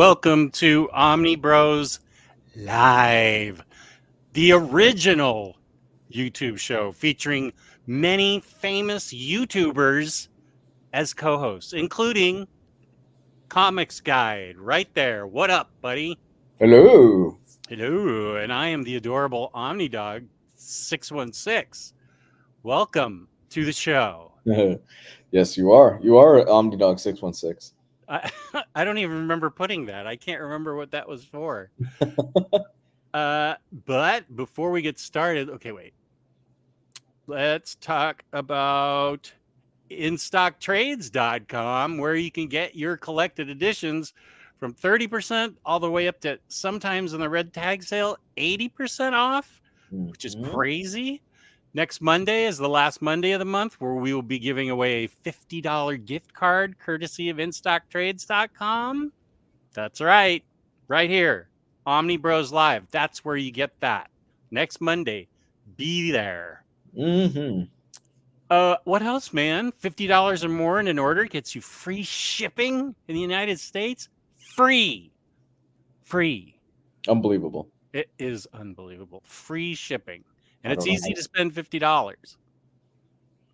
Welcome to OmniBros Live, the original YouTube show featuring many famous YouTubers as co-hosts, including Comics Guide right there. What up, buddy? Hello. Hello, and I am the adorable OmniDog 616. Welcome to the show. Yes, you are. You are OmniDog 616. I don't even remember putting that. I can't remember what that was for. But before we get started, okay, wait. Let's talk about InStockTrades.com, where you can get your collected editions from 30% all the way up to sometimes in the red tag sale, 80% off, which is crazy. Next Monday is the last Monday of the month where we will be giving away a $50 gift card courtesy of InStockTrades.com. That's right. Right here. OmniBros Live. That's where you get that. Next Monday. Be there. What else, man? $50 or more in an order gets you free shipping in the United States. Free. Unbelievable. It is unbelievable. Free shipping. And it's easy to spend $50.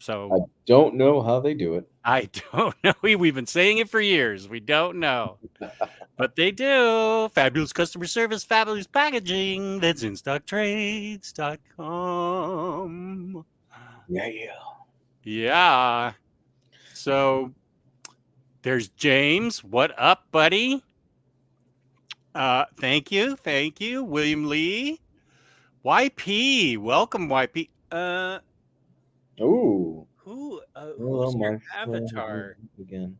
So I don't know how they do it. I don't know. We've been saying it for years. We don't know. But they do. Fabulous customer service, fabulous packaging. That's InStockTrades.com. Yeah. So there's James. What up, buddy? Thank you. William Lee. YP. Welcome, YP. Who's your avatar? Again.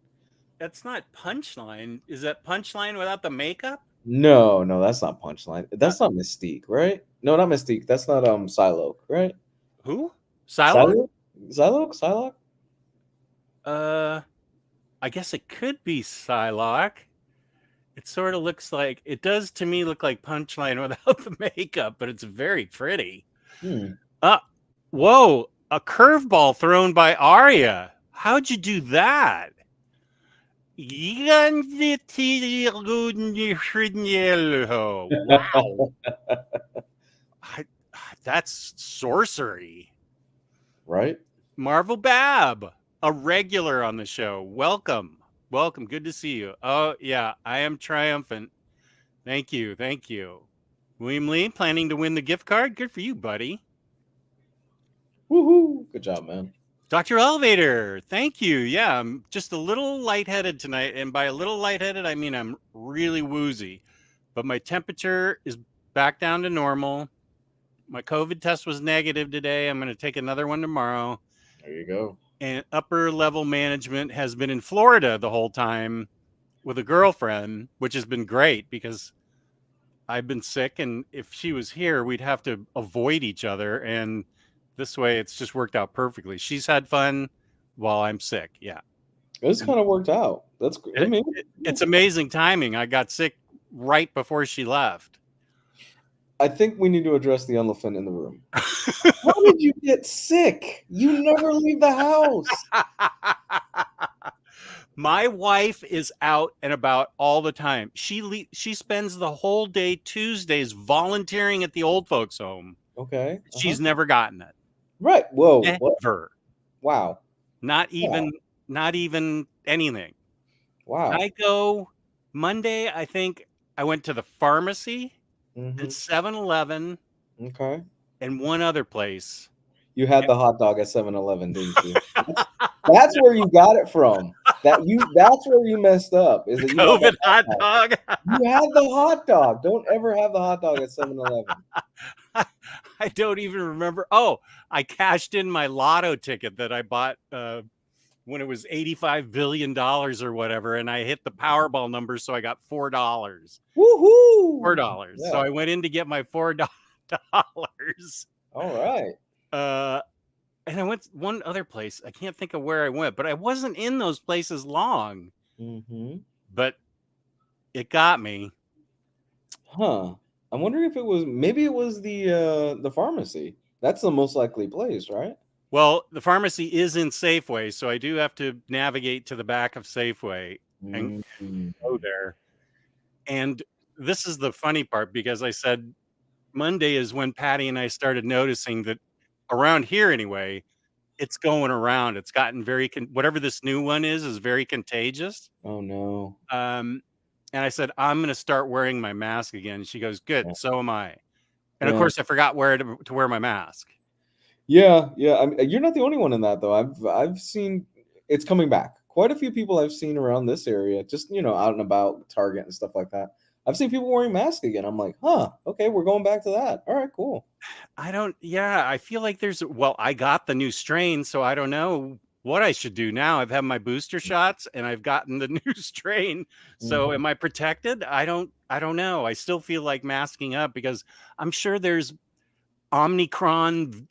That's not Punchline. Is that Punchline without the makeup? No, that's not Punchline. That's not Mystique, right? No, not Mystique. That's not Psylocke, right? Who? Psylocke? Psylocke? I guess it could be Psylocke. It sort of looks like, it does to me look like Punchline without the makeup, but it's very pretty. Whoa, a curveball thrown by Arya. How'd you do that? Wow. That's sorcery. Right? Marvel Bab, a regular on the show. Welcome. Good to see you. Oh, yeah, I am triumphant. Thank you. William Lee, planning to win the gift card? Good for you, buddy. Woohoo. Good job, man. Dr. Elevator, thank you. Yeah, I'm just a little lightheaded tonight. And by a little lightheaded, I mean I'm really woozy. But my temperature is back down to normal. My COVID test was negative today. I'm going to take another one tomorrow. There you go. And upper level management has been in Florida the whole time with a girlfriend, which has been great because I've been sick. And if she was here, we'd have to avoid each other. And this way, it's just worked out perfectly. She's had fun while I'm sick. Yeah. It's kind of worked out. That's great. I mean, it's amazing timing. I got sick right before she left. I think we need to address the elephant in the room. How did you get sick? You never leave the house. My wife is out and about all the time. She spends the whole day Tuesdays volunteering at the old folks' home. Okay. She's never gotten it. Right. Whoa. Never. Wow. Not even anything. Wow. I go Monday, I think I went to the pharmacy and 7-Eleven. Okay. And one other place. You had the hot dog at 7-Eleven, didn't you? That's where you got it from. That's where you messed up. Is it COVID hot dog? You had the hot dog. Don't ever have the hot dog at 7-Eleven. I don't even remember. Oh, I cashed in my lotto ticket that I bought when it was $85 billion or whatever, and I hit the Powerball number, so I got $4. Woohoo! $4. Yeah. So I went in to get my $4. All right. And I went one other place. I can't think of where I went, but I wasn't in those places long. But it got me. Huh. I'm wondering if it was the pharmacy. That's the most likely place, right? Well, the pharmacy is in Safeway, so I do have to navigate to the back of Safeway and go there. And this is the funny part, because I said Monday is when Patty and I started noticing that around here anyway, it's going around. It's gotten very, whatever this new one is very contagious. Oh no. And I said, I'm going to start wearing my mask again. She goes, good. Yeah. So am I. And of Yeah. course I forgot where to wear my mask. Yeah. I mean, you're not the only one in that though. I've seen it's coming back. Quite a few people I've seen around this area, just out and about, Target and stuff like that. I've seen people wearing masks again. I'm like, huh, okay, we're going back to that. All right, cool. I feel like I got the new strain, so I don't know what I should do now. I've had my booster shots and I've gotten the new strain. So am I protected? I don't know. I still feel like masking up, because I'm sure there's Omnicron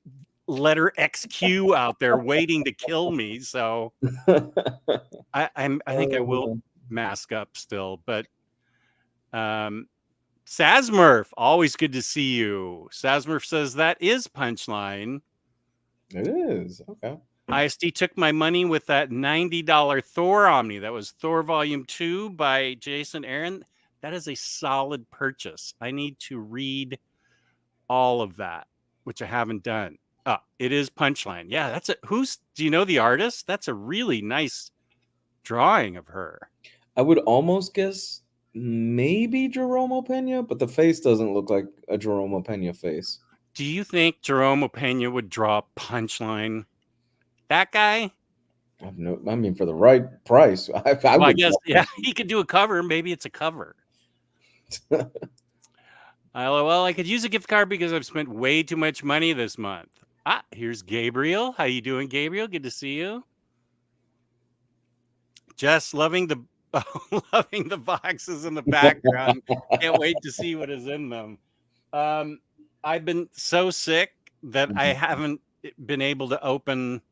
letter XQ out there waiting to kill me. So I think I will mask up still, but Sasmurf, always good to see you. Sasmurf says that is Punchline. It is. Okay. ISD took my money with that $90 Thor Omni. That was Thor Volume 2 by Jason Aaron. That is a solid purchase. I need to read all of that, which I haven't done. It is Punchline. Yeah, that's it. Do you know the artist? That's a really nice drawing of her. I would almost guess maybe Jerome Pena, but the face doesn't look like a Jerome Pena face. Do you think Jerome Pena would draw Punchline? That guy? I mean, for the right price, I guess, yeah, he could do a cover. Maybe it's a cover. LOL, I could use a gift card because I've spent way too much money this month. Here's Gabriel. How you doing, Gabriel? Good to see you. Just loving the boxes in the background. Can't wait to see what is in them. I've been so sick that I haven't been able to open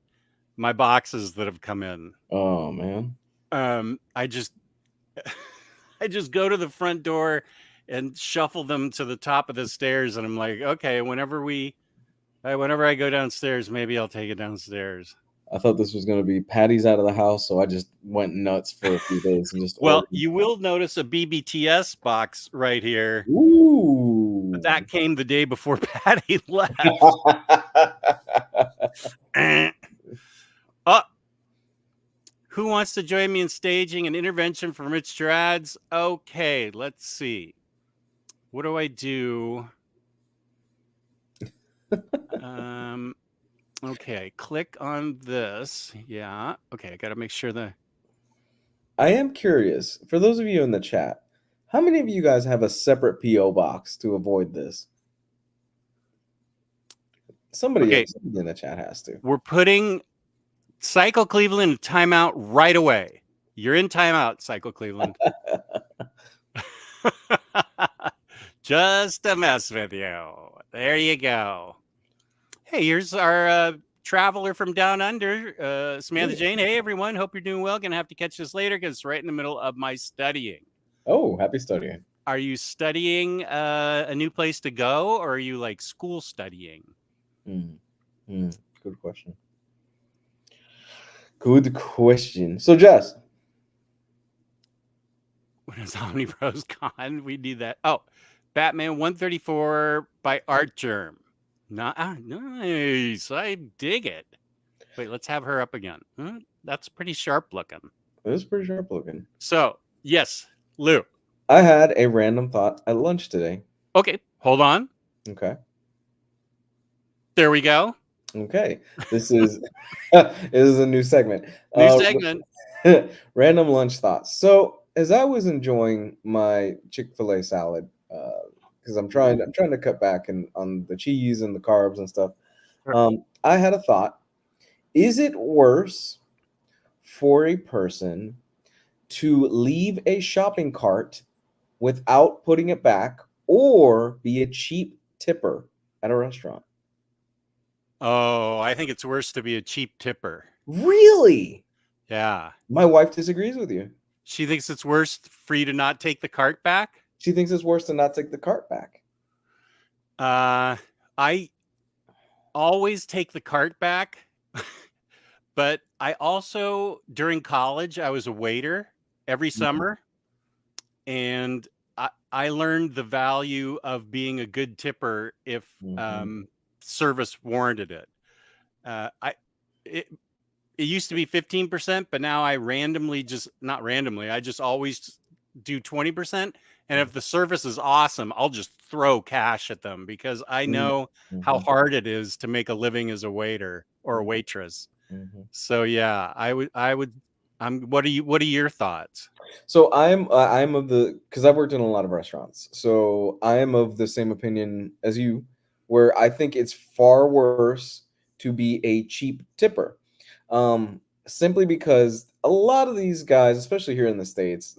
my boxes that have come in. Oh man. I just go to the front door and shuffle them to the top of the stairs, and I'm like, okay, whenever I go downstairs, maybe I'll take it downstairs. I thought this was going to be Patty's out of the house, so I just went nuts for a few days and just. Well, you will notice a BBTS box right here. Ooh. But that came the day before Patty left. Who wants to join me in staging an intervention from Rich Gerads? Okay, let's see. What do I do? Okay, click on this. Yeah. Okay, I got to make sure that. I am curious, for those of you in the chat, how many of you guys have a separate PO box to avoid this? Somebody else in the chat has to. We're putting Psycho Cleveland in timeout right away. You're in timeout, Psycho Cleveland. Just a mess with you. There you go. Hey, here's our traveler from down under, Samantha Jane. Hey, everyone. Hope you're doing well. Gonna have to catch this later because it's right in the middle of my studying. Oh, happy studying. Are you studying a new place to go, or are you like school studying? Good question. Good question. So, Jess. When is OmniBros Con? We need that. Oh, Batman 134 by Art Germ. Nice. I dig it. Wait, let's have her up again. That's pretty sharp looking. It is pretty sharp looking. So, yes, Lou. I had a random thought at lunch today. Okay, hold on. Okay. There we go. Okay. This is a new segment. Random lunch thoughts. So, as I was enjoying my Chick-fil-A salad, because I'm trying to cut back on the cheese and the carbs and stuff. I had a thought. Is it worse for a person to leave a shopping cart without putting it back, or be a cheap tipper at a restaurant? Oh, I think it's worse to be a cheap tipper. Really? Yeah. My wife disagrees with you. She thinks it's worse for you to not take the cart back? She thinks it's worse to not take the cart back. I always take the cart back, but I also, during college, I was a waiter every summer, and I learned the value of being a good tipper if service warranted it. It used to be 15%, but now I not randomly, I just always do 20%. And if the service is awesome, I'll just throw cash at them because I know how hard it is to make a living as a waiter or a waitress. So yeah, what are your thoughts? So I'm of the, because I've worked in a lot of restaurants. So I am of the same opinion as you, where I think it's far worse to be a cheap tipper. Simply because a lot of these guys, especially here in the States,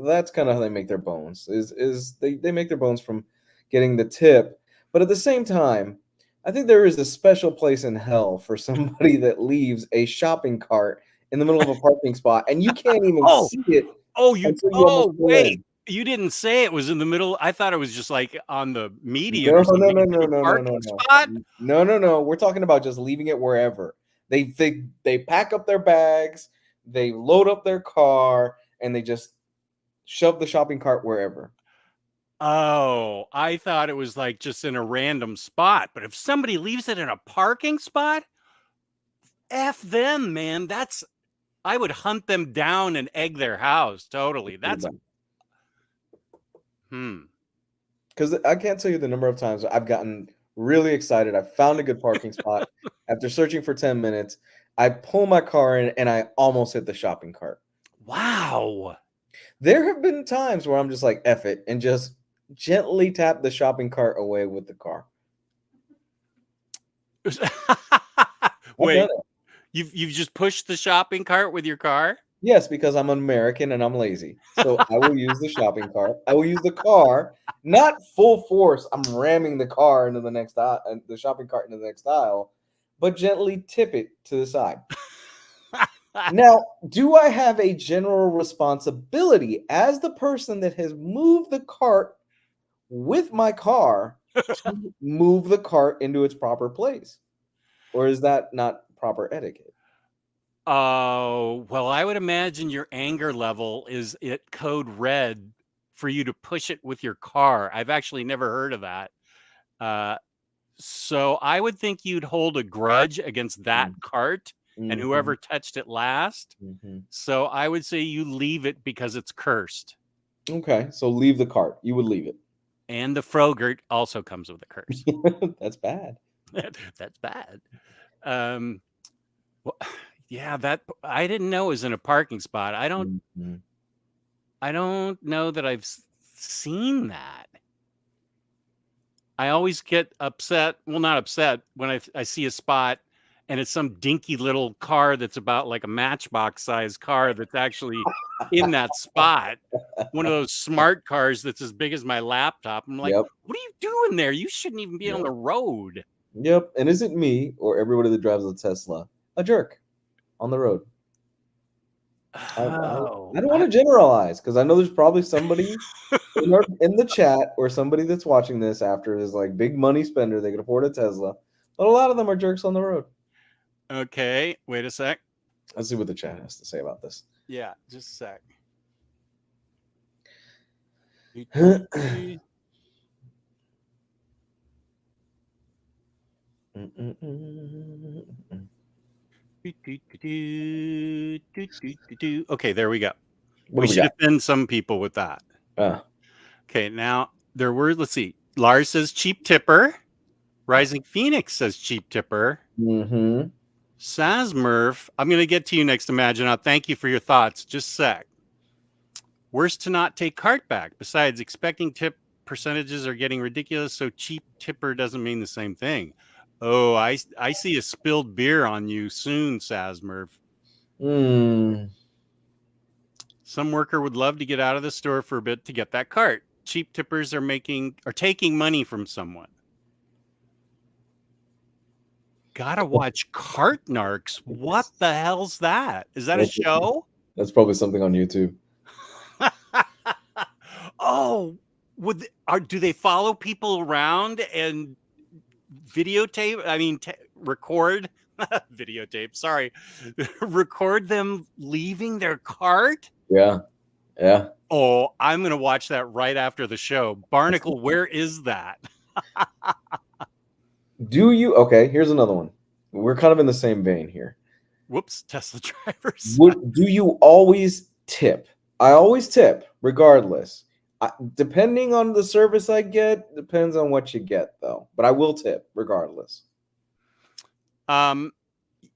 that's kind of how they make their bones. Is they make their bones from getting the tip. But at the same time, I think there is a special place in hell for somebody that leaves a shopping cart in the middle of a parking spot and you can't even see it. Until you almost pull wait. in. You didn't say it was in the middle. I thought it was just like on the median No, or something. no. Spot? No. We're talking about just leaving it wherever. They pack up their bags, they load up their car, and they just shove the shopping cart wherever. Oh, I thought it was like just in a random spot. But if somebody leaves it in a parking spot, F them, man. I would hunt them down and egg their house. Totally. Because I can't tell you the number of times I've gotten really excited. I found a good parking spot. After searching for 10 minutes, I pull my car in and I almost hit the shopping cart. Wow. There have been times where I'm just like, F it, and just gently tap the shopping cart away with the car. Wait, you've just pushed the shopping cart with your car? Yes, because I'm an American and I'm lazy. So I will use the shopping cart. I will use the car, not full force. I'm ramming the car into the next aisle, the shopping cart into the next aisle, but gently tip it to the side. Now, do I have a general responsibility as the person that has moved the cart with my car to move the cart into its proper place? Or is that not proper etiquette? Oh, well, I would imagine your anger level is at code red for you to push it with your car. I've actually never heard of that. So I would think you'd hold a grudge against that cart and whoever touched it last. So I would say you leave it because it's cursed. Okay, so leave the cart. You would leave it. And the Frogurt also comes with a curse. That's bad. That's bad. Well, yeah, that I didn't know it was in a parking spot. I don't know that I've seen that. I always get upset. Well, not upset when I see a spot and it's some dinky little car that's about like a Matchbox size car that's actually in that spot. One of those smart cars that's as big as my laptop. I'm like, what are you doing there? You shouldn't even be on the road. Yep. And is it me or everybody that drives a Tesla a jerk on the road? I don't want to generalize because I know there's probably somebody in the chat or somebody that's watching this after is like big money spender. They can afford a Tesla, but a lot of them are jerks on the road. Okay, wait a sec. Let's see what the chat has to say about this. Yeah, just a sec. Okay, there we go. We should offend some people with that. Okay, now let's see. Lars says cheap tipper. Rising Phoenix says cheap tipper. Sazmurf, I'm going to get to you next, Imagine. Thank you for your thoughts. Just a sec. Worse to not take cart back. Besides, expecting tip percentages are getting ridiculous, so cheap tipper doesn't mean the same thing. Oh, I see a spilled beer on you soon, Sazmurf. Some worker would love to get out of the store for a bit to get that cart. Cheap tippers are taking money from someone. Gotta watch Cart Narcs. What the hell's that? Is that a show? That's probably something on YouTube. Oh, do they follow people around and videotape? I mean, record videotape. Sorry, record them leaving their cart. Yeah, Yeah. Oh, I'm going to watch that right after the show. Barnacle, where is that? Do you? Okay, here's another one. We're kind of in the same vein here. Whoops, Tesla drivers. Do you always tip? I always tip, regardless. Depending on the service I get, depends on what you get, though. But I will tip regardless.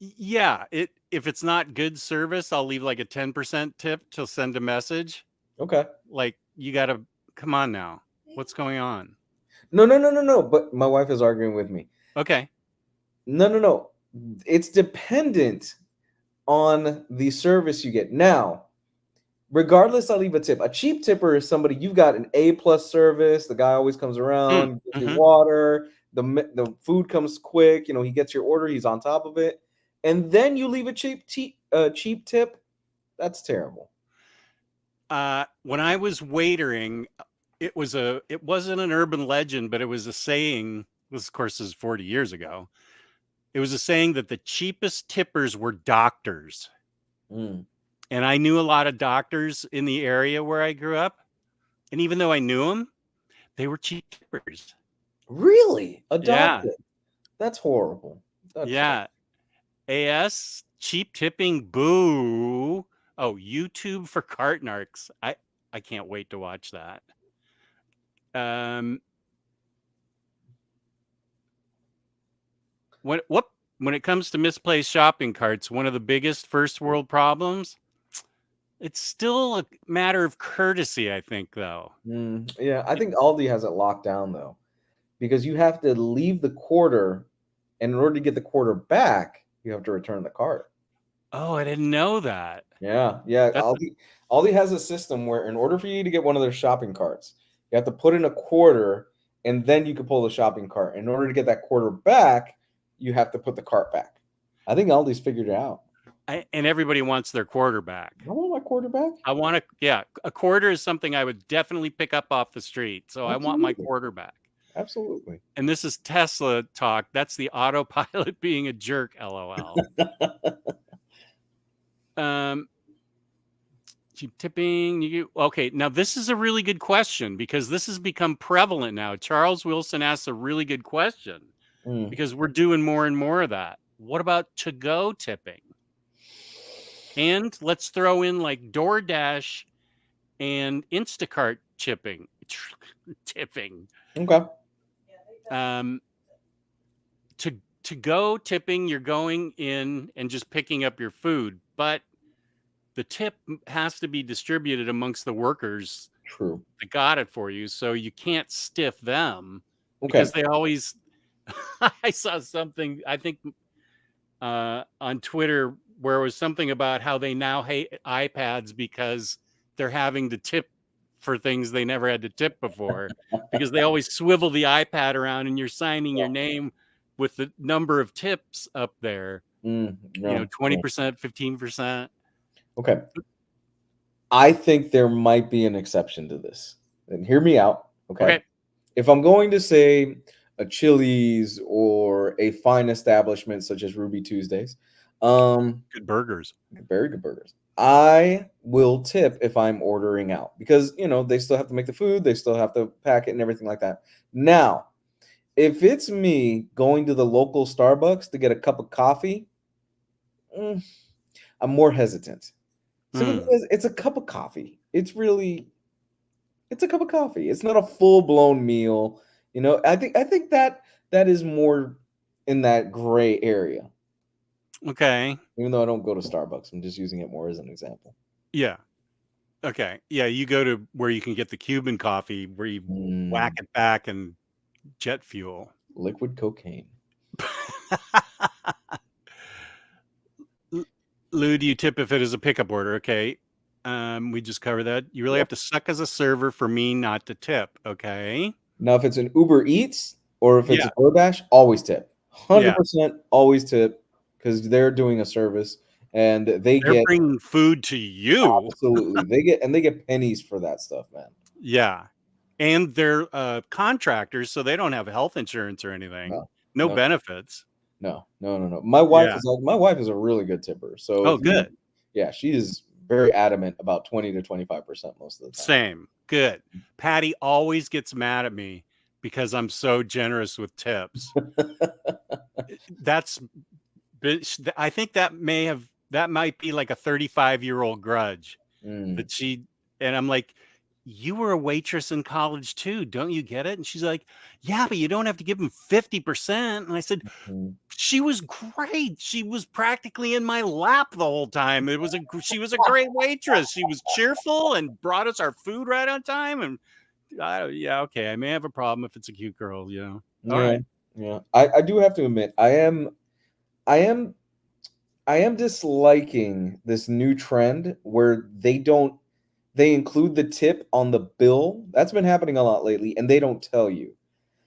Yeah, if it's not good service, I'll leave like a 10% tip to send a message. Okay. Like, you got to come on now. What's going on? No. But my wife is arguing with me. Okay. No. It's dependent on the service you get. Now, regardless, I'll leave a tip. A cheap tipper is somebody you've got an A+ service. The guy always comes around, gives you water. The food comes quick. You know, he gets your order. He's on top of it. And then you leave a cheap tip. That's terrible. When I was waitering, it wasn't an urban legend, but it was a saying. This, of course, is 40 years ago. It was a saying that the cheapest tippers were doctors. And I knew a lot of doctors in the area where I grew up. And even though I knew them, they were cheap tippers. Really? A doctor? Yeah. That's horrible. Horrible. AS, cheap tipping, boo. Oh, YouTube for cart narcs. I can't wait to watch that. When it comes to misplaced shopping carts, one of the biggest first world problems, it's still a matter of courtesy, I think, though. Yeah, I think Aldi has it locked down, though, because you have to leave the quarter, and in order to get the quarter back, you have to return the cart. Oh, I didn't know that. Yeah. Aldi has a system where in order for you to get one of their shopping carts, you have to put in a quarter, and then you can pull the shopping cart. In order to get that quarter back, you have to put the cart back. I think Aldi's figured it out. And everybody wants their quarter back. I want my quarter back. A quarter is something I would definitely pick up off the street. So Absolutely. I want my quarter back. Absolutely. And this is Tesla talk. That's the autopilot being a jerk, LOL. Cheap tipping. Okay, now this is a really good question because this has become prevalent now. Charles Wilson asks a really good question because we're doing more and more of that. What about to-go tipping? And let's throw in like DoorDash and Instacart tipping. Okay. To go tipping, you're going in and just picking up your food, but the tip has to be distributed amongst the workers. True. That got it for you, so you can't stiff them because they always. I saw something, I think, on Twitter where it was something about how they now hate iPads because they're having to tip for things they never had to tip before because they always swivel the iPad around and you're signing your name with the number of tips up there. 20%, 15%. Okay. I think there might be an exception to this. And hear me out. Okay. If I'm going to say a Chili's or a fine establishment such as Ruby Tuesdays, good burgers. Very good burgers. I will tip if I'm ordering out because, they still have to make the food. They still have to pack it and everything like that. Now, if it's me going to the local Starbucks to get a cup of coffee, I'm more hesitant. Because it's a cup of coffee. It's a cup of coffee. It's not a full-blown meal. I think that is more in that gray area. Okay. Even though I don't go to Starbucks, I'm just using it more as an example. Yeah. Okay. Yeah, you go to where you can get the Cuban coffee where you whack it back and jet fuel. Liquid cocaine. Lou, do you tip if it is a pickup order? Okay. We just covered that. You really have to suck as a server for me not to tip. Okay. Now, if it's an Uber Eats or if it's a DoorDash, always tip. 100% always tip because they're doing a service and they're bringing food to you. Absolutely. They get pennies for that stuff, man. Yeah. And they're contractors, so they don't have health insurance or anything. No benefits. No. My wife is a really good tipper. So good. Yeah, she is very adamant about 20 to 25% most of the time. Same. Good. Patty always gets mad at me because I'm so generous with tips. I think that might be like a 35-year-old grudge that she, and I'm like, you were a waitress in college too, don't you get it? And she's like, yeah, but you don't have to give them 50%. And I said, she was great. She was practically in my lap the whole time. She was a great waitress. She was cheerful and brought us our food right on time. And yeah, okay, I may have a problem if it's a cute girl, you know. All right. Yeah. I do have to admit, I am disliking this new trend where they include the tip on the bill. That's been happening a lot lately, and they don't tell you.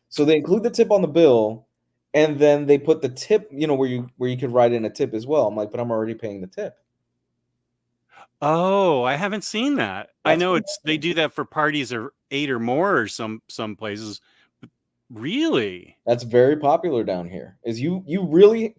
So they include the tip on the bill, and then they put the tip, where you could write in a tip as well. I'm like, but I'm already paying the tip. Oh, I haven't seen that. I know they do that for parties or 8 or more or some places. But really? That's very popular down here. Is you really,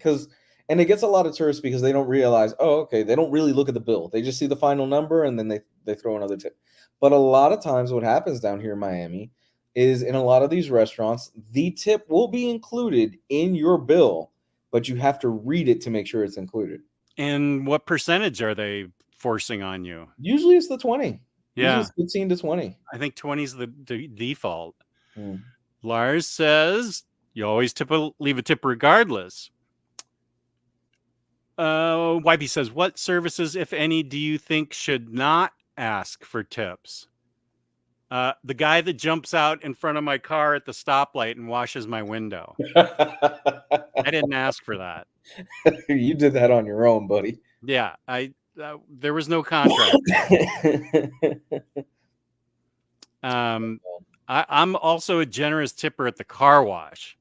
and it gets a lot of tourists because they don't realize, oh, okay, they don't really look at the bill. They just see the final number and then they throw another tip. But a lot of times what happens down here in Miami is in a lot of these restaurants, the tip will be included in your bill, but you have to read it to make sure it's included. And what percentage are they forcing on you? Usually it's the 20. Yeah. Usually it's 15 to 20. I think 20 is the default. Lars says you always leave a tip regardless. Wipey says, what services, if any, do you think should not ask for tips? The guy that jumps out in front of my car at the stoplight and washes my window. I didn't ask for that. You did that on your own, buddy. Yeah, there was no contract. I'm also a generous tipper at the car wash.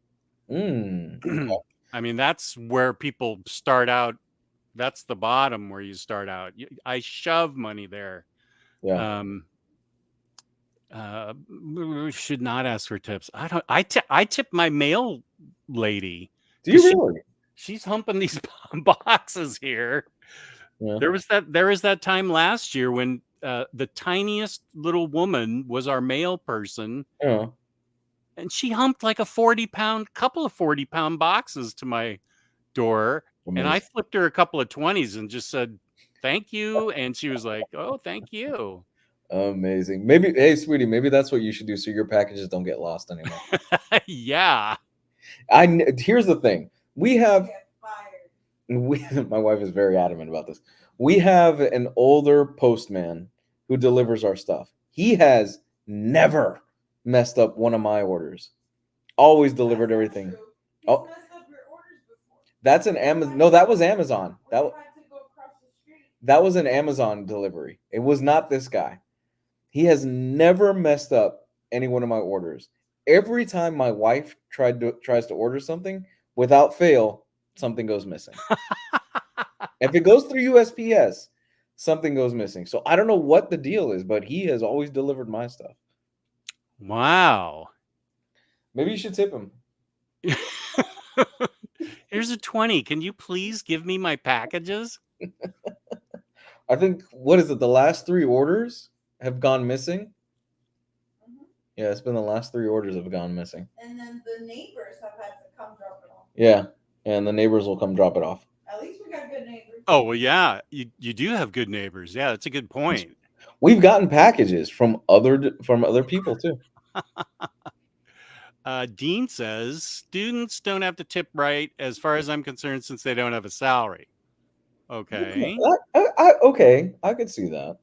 I mean, that's where people start out. That's the bottom where you start out. I shove money there. Yeah. We should not ask for tips. I tip my mail lady. Do you really? She's humping these boxes here. Yeah. There was that time last year when the tiniest little woman was our mail person. Yeah. And she humped like couple of 40-pound boxes to my door. Amazing. And I flipped her a couple of 20s and just said, thank you. And she was like, oh, thank you. Amazing. Maybe, hey, sweetie, maybe that's what you should do so your packages don't get lost anymore. Yeah. Here's the thing. My wife is very adamant about this. We have an older postman who delivers our stuff. He has never messed up one of my orders. Always delivered everything. Oh, that's an Amazon. No, that was Amazon. That was an Amazon delivery. It was not this guy. He has never messed up any one of my orders. Every time my wife tries to order something, without fail, something goes missing. If it goes through USPS, something goes missing. So I don't know what the deal is, but he has always delivered my stuff. Wow. Maybe you should tip him. Here's a 20. Can you please give me my packages? I think, what is it? The last 3 orders have gone missing. Yeah, it's been the last 3 orders have gone missing. And then the neighbors have had to come drop it off. Yeah, and the neighbors will come drop it off. At least we got good neighbors. Oh, well, yeah, you do have good neighbors. Yeah, that's a good point. We've gotten packages from other people too. Dean says students don't have to tip right, as far as I'm concerned, since they don't have a salary. Okay. Okay, I could see that.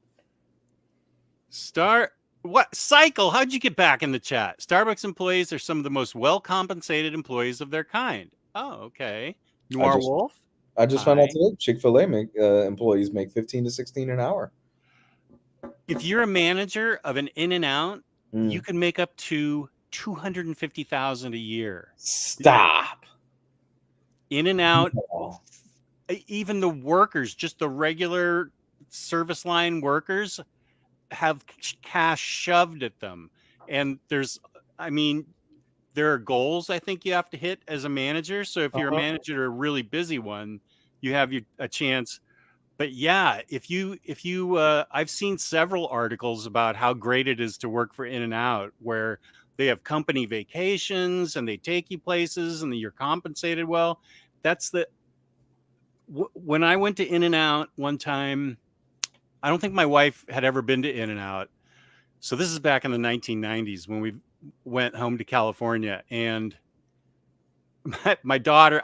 Cycle? How'd you get back in the chat? Starbucks employees are some of the most well-compensated employees of their kind. Oh, okay. Noir Wolf? I just found out today Chick-fil-A employees make $15 to $16 an hour. If you're a manager of an In-N-Out, you can make up to $250,000 a year. Stop. In-N-Out, even the workers, just the regular service line workers, have cash shoved at them. And there are goals I think you have to hit as a manager. So if you're a manager, a really busy one, you have a chance But yeah, if you I've seen several articles about how great it is to work for In-N-Out, where they have company vacations and they take you places and you're compensated well. That's when I went to In-N-Out one time, I don't think my wife had ever been to In-N-Out. So this is back in the 1990s when we went home to California, and my daughter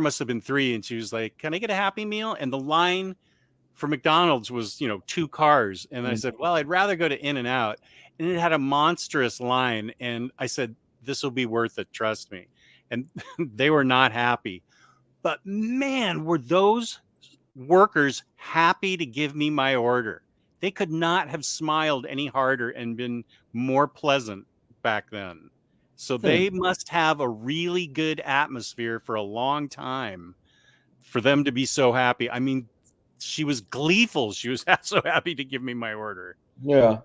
must have been 3, and she was like, "Can I get a Happy Meal?" And the line for McDonald's was, 2 cars. And I said, well, I'd rather go to In-N-Out. And it had a monstrous line. And I said, this will be worth it. Trust me. And they were not happy. But man, were those workers happy to give me my order. They could not have smiled any harder and been more pleasant back then. So they must have a really good atmosphere for a long time for them to be so happy. I mean, she was gleeful. She was so happy to give me my order. Yeah.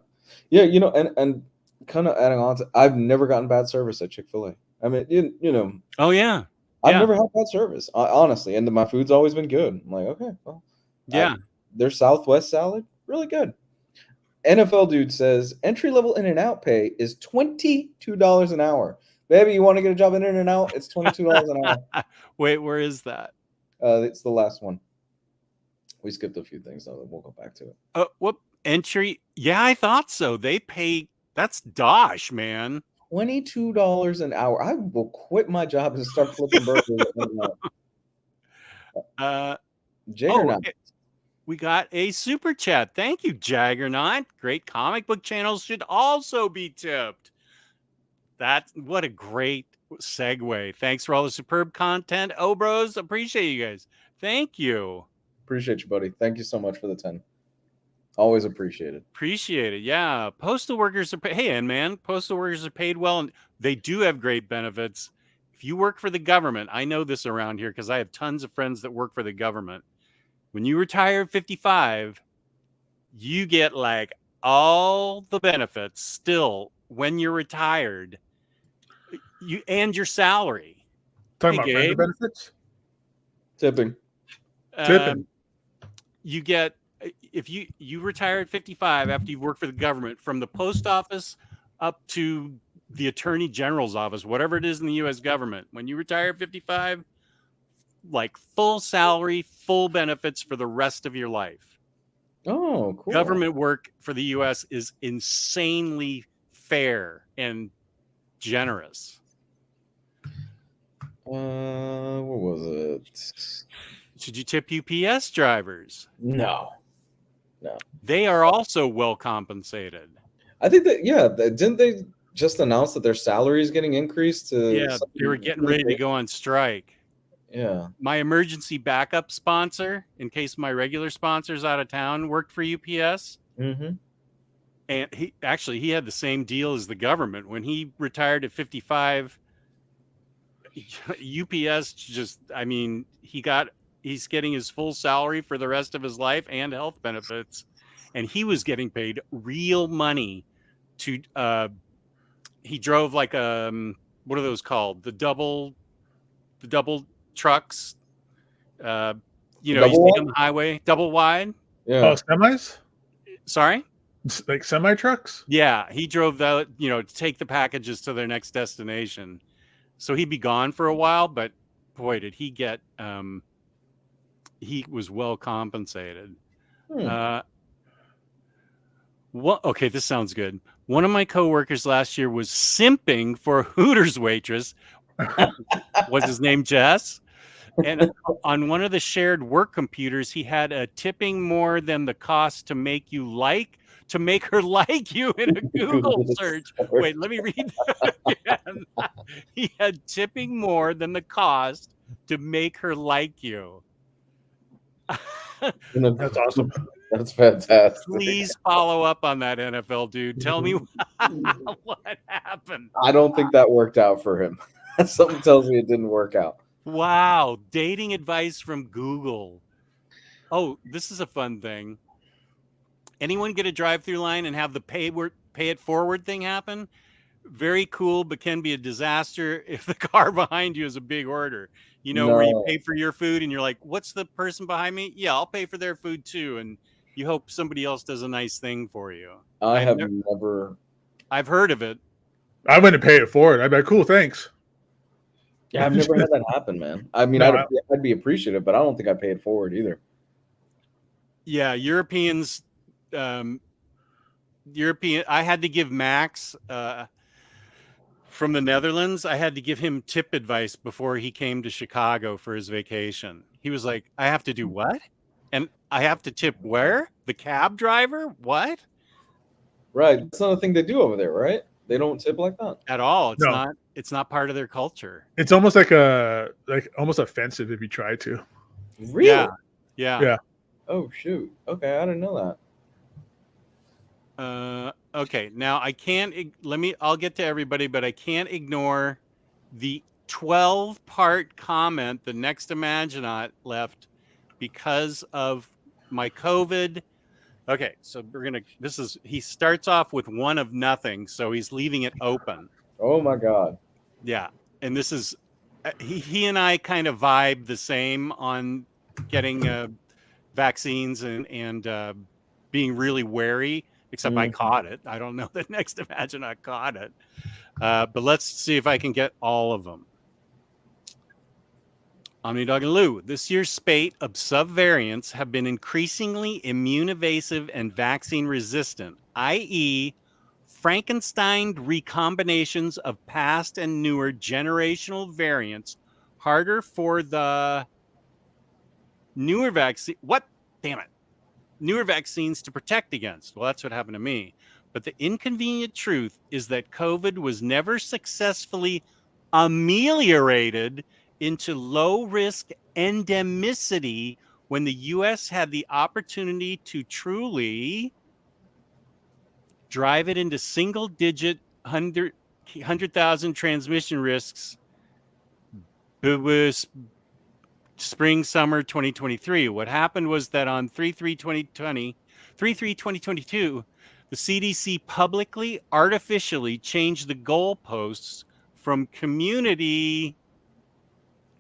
Yeah, and kind of adding on to, I've never gotten bad service at Chick-fil-A. I mean, you know. Oh yeah. I've never had bad service, honestly, and my food's always been good. I'm like, okay, well. Yeah. Their Southwest salad, really good. NFL dude says entry-level In-N-Out pay is $22 an hour. Baby, you want to get a job in In-N-Out? It's $22 an hour. Wait, where is that? It's the last one. We skipped a few things, so we'll go back to it. What entry? Yeah, I thought so. They pay. That's dosh, man. $22 an hour. I will quit my job and start flipping burgers. Jaggernaut. Okay. We got a super chat. Thank you, Jaggernaut. Great comic book channels should also be tipped. What a great segue. Thanks for all the superb content. Bros, appreciate you guys. Thank you. Appreciate you, buddy. Thank you so much for the 10. Always appreciated. Appreciate it. Yeah. Postal workers are paid. Hey, and man, postal workers are paid well, and they do have great benefits. If you work for the government, I know this around here because I have tons of friends that work for the government. When you retire at 55, you get like all the benefits still when you're retired. And your salary. Talking about friendly benefits? Tipping. You get, if you retire at 55 after you've worked for the government, from the post office up to the attorney general's office, whatever it is in the U.S. government, when you retire at 55, like full salary, full benefits for the rest of your life. Oh, cool. Government work for the U.S. is insanely fair and generous. What was it? Should you tip UPS drivers? No. They are also well compensated. I think that, didn't they just announce that their salary is getting increased to? Yeah, they were getting ready to go on strike. Yeah. My emergency backup sponsor, in case my regular sponsor's out of town, worked for UPS. Mm-hmm. And he had the same deal as the government. When he retired at 55, UPS he's getting his full salary for the rest of his life and health benefits. And he was getting paid real money to, he drove like, what are those called? The double trucks, you see on the highway, double wide. Yeah. Oh, semis? Sorry? Like semi trucks? Yeah. He drove that, to take the packages to their next destination. So he'd be gone for a while, but boy, did he get, he was well compensated. Okay, this sounds good. One of my coworkers last year was simping for a Hooters waitress. Was his name Jess? And on one of the shared work computers, he had a tipping more than the cost to make her like you in a Google search. Wait, let me read that again. He had tipping more than the cost to make her like you. That's awesome. That's fantastic. Please follow up on that, NFL dude. Tell me what happened. I don't think that worked out for him. Something tells me it didn't work out. Wow. Dating advice from Google. Oh, this is a fun thing. Anyone get a drive-through line and have the pay it forward thing happen? Very cool, but can be a disaster if the car behind you is a big order. You know, where you No. pay for your food and you're like, what's the person behind me? Yeah, I'll pay for their food too. And you hope somebody else does a nice thing for you. I have never. I've heard of it. I wouldn't pay it forward. I'd be like, cool, thanks. Yeah, I've never had that happen, man. I mean, No, I'd be appreciative, but I don't think I pay it forward either. Yeah, Europeans. I had to give Max from the Netherlands. I had to give him tip advice before he came to Chicago for his vacation. He was like, "I have to do what? And I have to tip where? The cab driver? What?" Right. That's not a thing they do over there, right? They don't tip like that at all. It's No. not. It's not part of their culture. It's almost like almost offensive if you try to. Really? Yeah. Oh shoot. Okay, I didn't know that. Okay. Now I can't. I'll get to everybody, but I can't ignore the 12-part comment the Next Imaginaut left because of my COVID. Okay, so he starts off with one of nothing, so he's leaving it open. Oh my God. Yeah, and this is he and I kind of vibe the same on getting vaccines and being really wary. Except I caught it. I don't know that Next Imaginaut caught it, but let's see if I can get all of them. OmniDog and Lou, this year's spate of subvariants have been increasingly immune evasive and vaccine resistant, i.e., Frankenstein recombinations of past and newer generational variants, harder for the newer vaccine. What? Damn it. Newer vaccines to protect against. Well, that's what happened to me. But the inconvenient truth is that COVID was never successfully ameliorated into low-risk endemicity when the U.S. had the opportunity to truly drive it into single-digit 100,000 transmission risks. It was spring, summer 2023. What happened was that on 3/3/2022, the CDC publicly, artificially changed the goalposts from community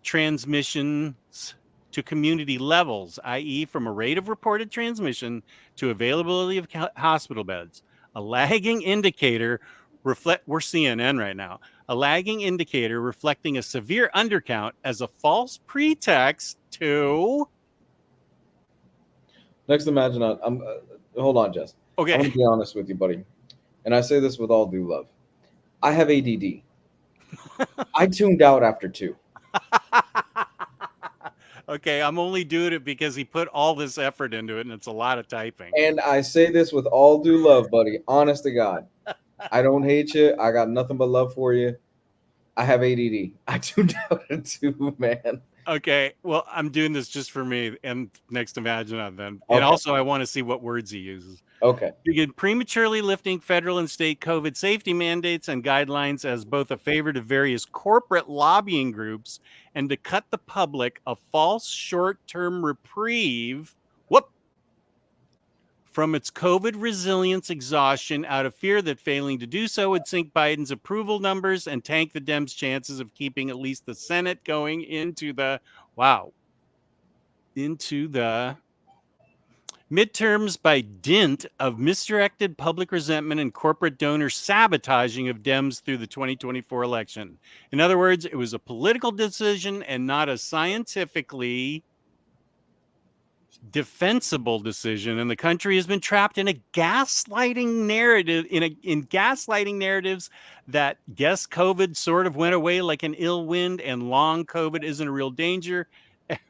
transmissions to community levels, i.e., from a rate of reported transmission to availability of hospital beds. A lagging indicator we're CNN right now. A lagging indicator reflecting a severe undercount as a false pretext to. Next Imaginaut. Hold on, Jess. Okay. I'm going to be honest with you, buddy. And I say this with all due love. I have ADD. I tuned out after 2. Okay, I'm only doing it because he put all this effort into it, and it's a lot of typing. And I say this with all due love, buddy. Honest to God. I don't hate you. I got nothing but love for you. I have ADD. I tuned out at 2, man. Okay, well, I'm doing this just for me and Next Imaginaut then. Okay. And also, I want to see what words he uses. Okay. Begin prematurely lifting federal and state COVID safety mandates and guidelines as both a favor to various corporate lobbying groups and to cut the public a false short-term reprieve from its COVID resilience exhaustion out of fear that failing to do so would sink Biden's approval numbers and tank the Dems' chances of keeping at least the Senate going into the midterms by dint of misdirected public resentment and corporate donor sabotaging of Dems through the 2024 election. In other words, it was a political decision and not a scientifically defensible decision, and the country has been trapped in a gaslighting narrative in gaslighting narratives that guess COVID sort of went away like an ill wind and long COVID isn't a real danger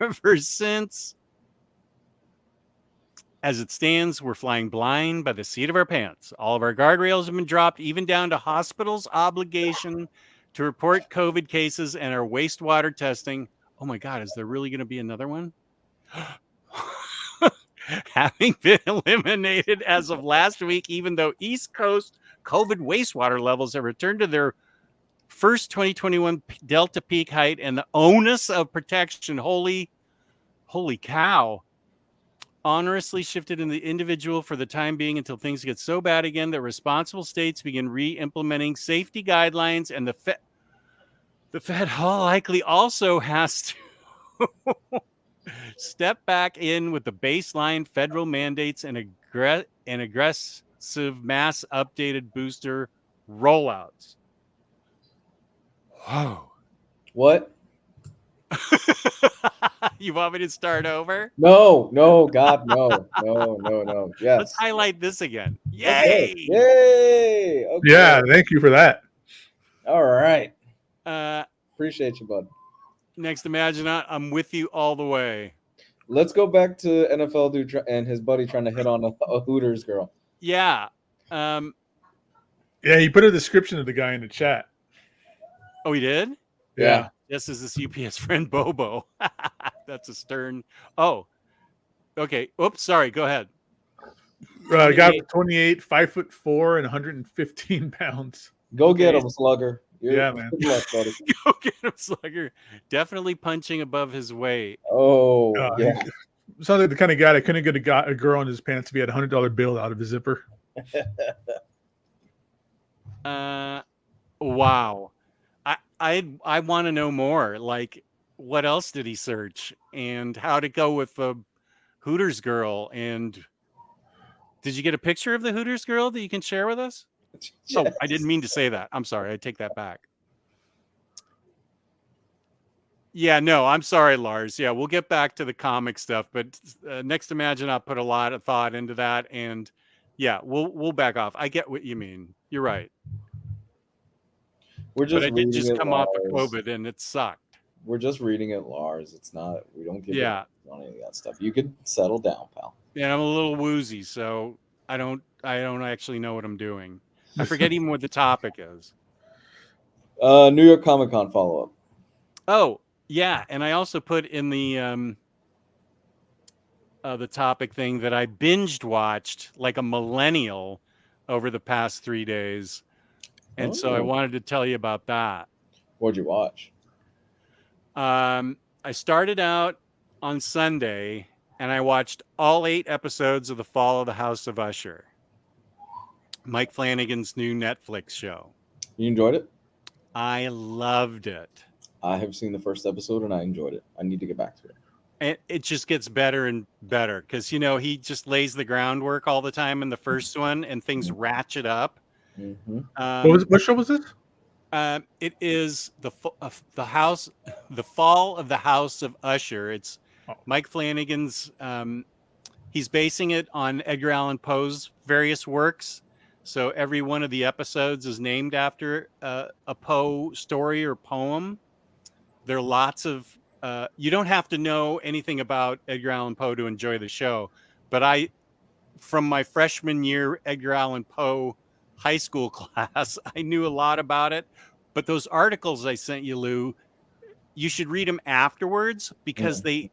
ever since. As it stands, we're flying blind by the seat of our pants. All of our guardrails have been dropped, even down to hospitals' obligation to report COVID cases and our wastewater testing. Oh my God, is there really going to be another one? Having been eliminated as of last week, even though East Coast COVID wastewater levels have returned to their first 2021 Delta peak height, and the onus of protection, holy cow, honorously shifted in the individual for the time being until things get so bad again that responsible states begin re-implementing safety guidelines, and the Fed likely also has to Step back in with the baseline federal mandates and aggressive mass updated booster rollouts. Whoa. What? You want me to start over? No, God, no. Yes. Let's highlight this again. Okay. Yay! Yay! Okay. Yeah, thank you for that. All right. Uh, Appreciate you, bud. next Imaginaut, I'm with you all the way. Let's go back to NFL dude and his buddy trying to hit on a Hooters girl. Yeah. Yeah, he put a description of the guy in the chat. Oh, he did? Yeah. This is this UPS friend Bobo. That's a stern. Oh, okay. Oops, sorry. Go ahead. Got 28, 5'4", and 115 pounds. Go get him, Slugger. Yeah, man. Good luck, buddy. Go get him, Slugger. Definitely punching above his weight. Oh, yeah. Sounds like the kind of guy that couldn't get a girl in his pants if he had a $100 bill out of his zipper. Wow. I want to know more. Like, what else did he search, and how to go with the Hooters girl? And did you get a picture of the Hooters girl that you can share with us? Oh, I didn't mean to say that. I'm sorry. I take that back. Yeah, no, I'm sorry, Lars. Yeah, we'll get back to the comic stuff, but next Imaginaut put a lot of thought into that, and yeah, we'll back off. I get what you mean. You're right. We're just but I did reading just it, come Lars. off of COVID, and it sucked. We're just reading it, Lars. It's not. We don't give Yeah. on any of that stuff. You could settle down, pal. Yeah, I'm a little woozy, so I don't actually know what I'm doing. I forget even what the topic is. New York Comic Con follow up. Oh, yeah, and I also put in the topic thing that I binged watched like a millennial over the past 3 days, and so I wanted to tell you about that. What'd you watch? I started out on Sunday, and I watched all 8 episodes of The Fall of the House of Usher, Mike Flanagan's new Netflix show. You enjoyed it? I loved it. I have seen the first episode and I enjoyed it. I need to get back to it. And it just gets better and better because, he just lays the groundwork all the time in the first one, and things ratchet up. Mm-hmm. What show was this? It is the Fall of the House of Usher. It's Mike Flanagan's. He's basing it on Edgar Allan Poe's various works. So every one of the episodes is named after a Poe story or poem. There are lots of. You don't have to know anything about Edgar Allan Poe to enjoy the show, but from my freshman year Edgar Allan Poe high school class, I knew a lot about it. But those articles I sent you, Lou, you should read them afterwards because they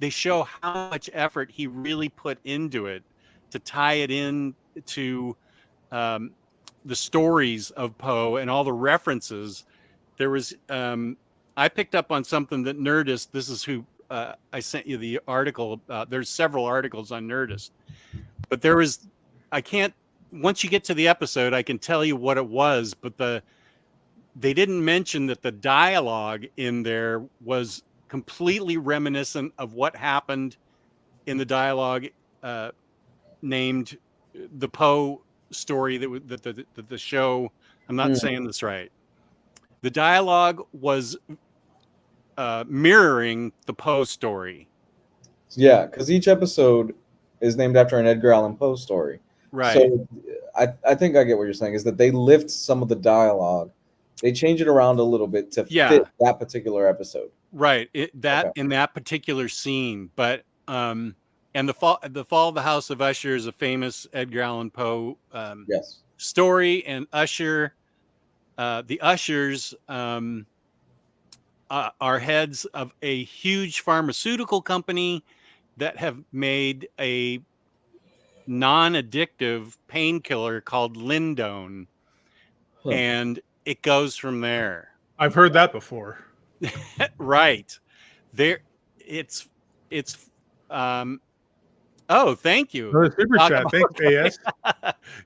show how much effort he really put into it to tie it in to the stories of Poe and all the references. There was I picked up on something that Nerdist, this is who I sent you the article. There's several articles on Nerdist, but once you get to the episode, I can tell you what it was, but they didn't mention that the dialogue in there was completely reminiscent of what happened in the dialogue named the Poe story that the show. I'm not saying this right. The dialogue was mirroring the Poe story. Yeah, because each episode is named after an Edgar Allan Poe story. Right. So I think I get what you're saying is that they lift some of the dialogue, they change it around a little bit to fit that particular episode. Right. In that particular scene, but and the fall of the House of Usher is a famous Edgar Allan Poe story, and Usher, the Ushers are heads of a huge pharmaceutical company that have made a non-addictive painkiller called Lindone, and it goes from there. I've heard that before. Right there, it's oh, thank you. No, super chat. Thanks, AS.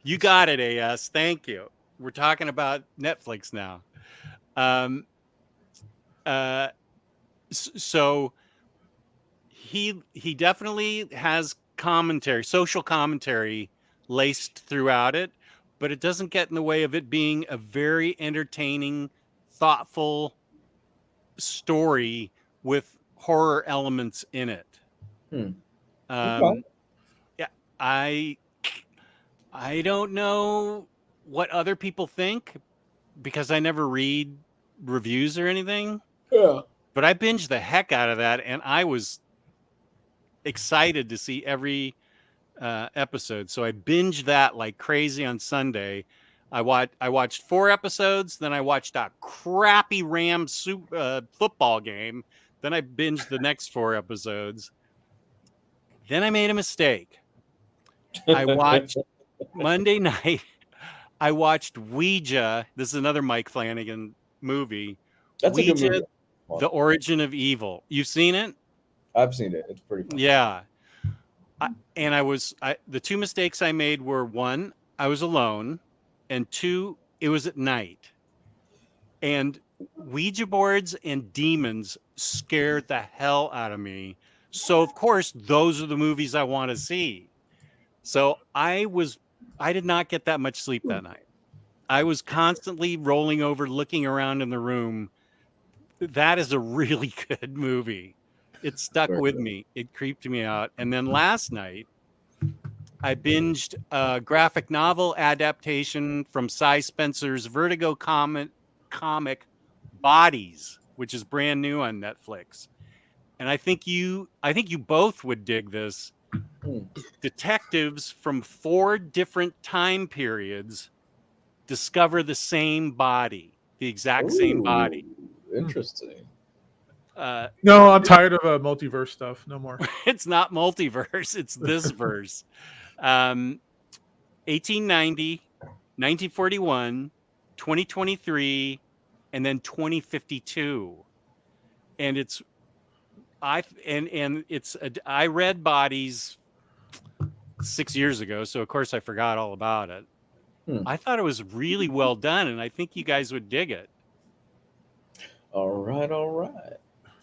You got it, AS. Thank you. We're talking about Netflix now. So he definitely has commentary, social commentary laced throughout it, but it doesn't get in the way of it being a very entertaining, thoughtful story with horror elements in it. Okay. Yeah, I don't know what other people think because I never read reviews or anything. Yeah. But I binged the heck out of that, and I was excited to see every episode. So I binged that like crazy on Sunday. I watched 4 episodes, then I watched a crappy Rams football game. Then I binged the next 4 episodes. Then I made a mistake. I watched Monday night. I watched Ouija. This is another Mike Flanagan movie. That's a good Ouija, movie. The Origin of Evil. You've seen it? I've seen it. It's pretty fun. Yeah. The 2 mistakes I made were 1, I was alone, and 2, it was at night. And Ouija boards and demons scared the hell out of me. So of course, those are the movies I want to see. So I did not get that much sleep that night. I was constantly rolling over, looking around in the room. That is a really good movie. It stuck with me. It creeped me out. And then last night, I binged a graphic novel adaptation from Cy Spencer's Vertigo comic Bodies, which is brand new on Netflix. And I think you both would dig this. Detectives from 4 different time periods discover the same body, the exact same body. Interesting. No, I'm tired of multiverse stuff. No more. It's not multiverse. It's this verse. 1890, 1941, 2023, and then 2052. And I read Bodies 6 years ago, so of course I forgot all about it. I thought it was really well done, and I think you guys would dig it. All right.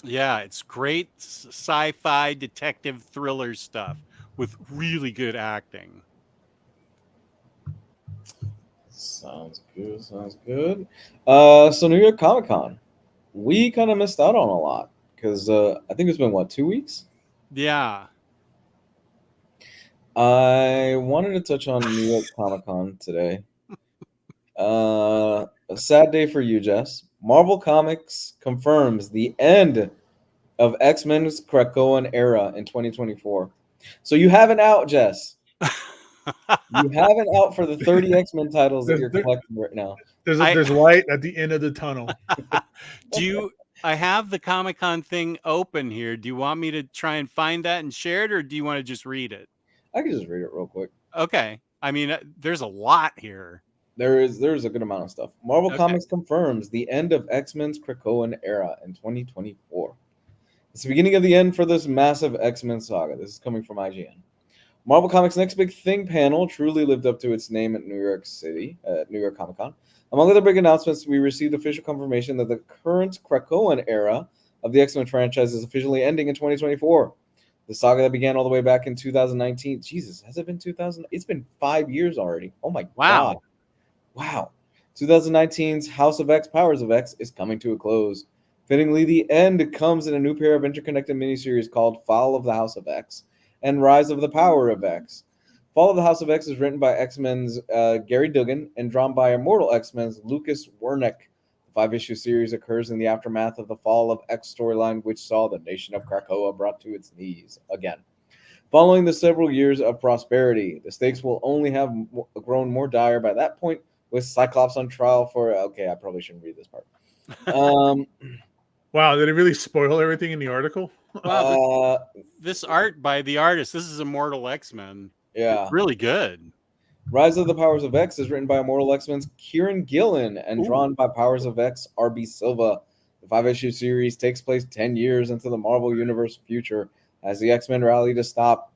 Yeah, it's great sci-fi detective thriller stuff with really good acting. Sounds good. So New York Comic Con, we kind of missed out on a lot because I think it's been 2 weeks. Yeah. I wanted to touch on New York Comic Con today. A sad day for you, Jess. Marvel Comics confirms the end of X-Men's Krakoan era in 2024. So you have an out, Jess. You have an out for the 30 X-Men titles that you're collecting right now. There's light at the end of the tunnel. I have the Comic-Con thing open here. Do you want me to try and find that and share it, or do you want to just read it? I can just read it real quick. Okay. I mean, there's a lot here. There's a good amount of stuff. Marvel Comics confirms the end of X-Men's Krakoan era in 2024. It's the beginning of the end for this massive X-Men saga. This is coming from IGN. Marvel Comics' Next Big Thing panel truly lived up to its name at New York City, New York Comic Con. Among other big announcements, we received official confirmation that the current Krakoan era of the X-Men franchise is officially ending in 2024. The saga that began all the way back in 2019. Jesus, has it been 2000? It's been 5 years already. Oh my God. Wow. 2019's House of X, Powers of X is coming to a close. Fittingly, the end comes in a new pair of interconnected miniseries called Fall of the House of X and Rise of the Power of X. Fall of the House of X is written by X-Men's Gary Duggan and drawn by Immortal X-Men's Lucas Wernick. The 5-issue series occurs in the aftermath of the Fall of X storyline, which saw the nation of Krakoa brought to its knees again. Following the several years of prosperity, the stakes will only have grown more dire by that point, with Cyclops on trial for... Okay, I probably shouldn't read this part. Wow, did it really spoil everything in the article? Wow, this art by the artist, this is Immortal X-Men. Yeah. It's really good. Rise of the Powers of X is written by Immortal X-Men's Kieran Gillen and drawn by Powers of X R.B. Silva. The 5-issue series takes place 10 years into the Marvel Universe future as the X-Men rally to stop...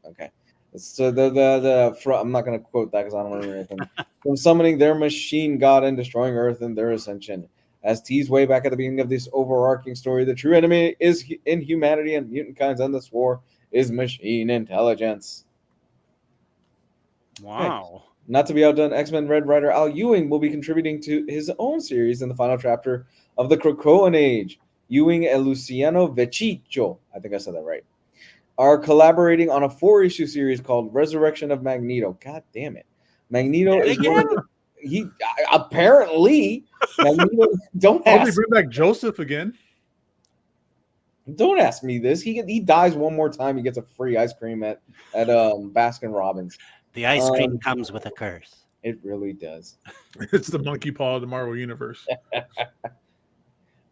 Okay. So I'm not going to quote that because I don't remember anything. From summoning their machine god and destroying Earth in their ascension. As teased way back at the beginning of this overarching story, the true enemy is inhumanity and mutant kinds, and this war is machine intelligence. Wow. Not to be outdone, X-Men Red writer Al Ewing will be contributing to his own series in the final chapter of the Krakoan Age. Ewing and Luciano Vecchiccio, I think I said that right, are collaborating on a 4-issue series called Resurrection of Magneto. God damn it. Magneto is one of the, apparently Magneto, don't Oh, they ask, bring back Joseph again. don't ask me this. He dies one more time, he gets a free ice cream at Baskin Robbins. The ice cream comes with a curse. It really does. It's the monkey paw of the Marvel Universe.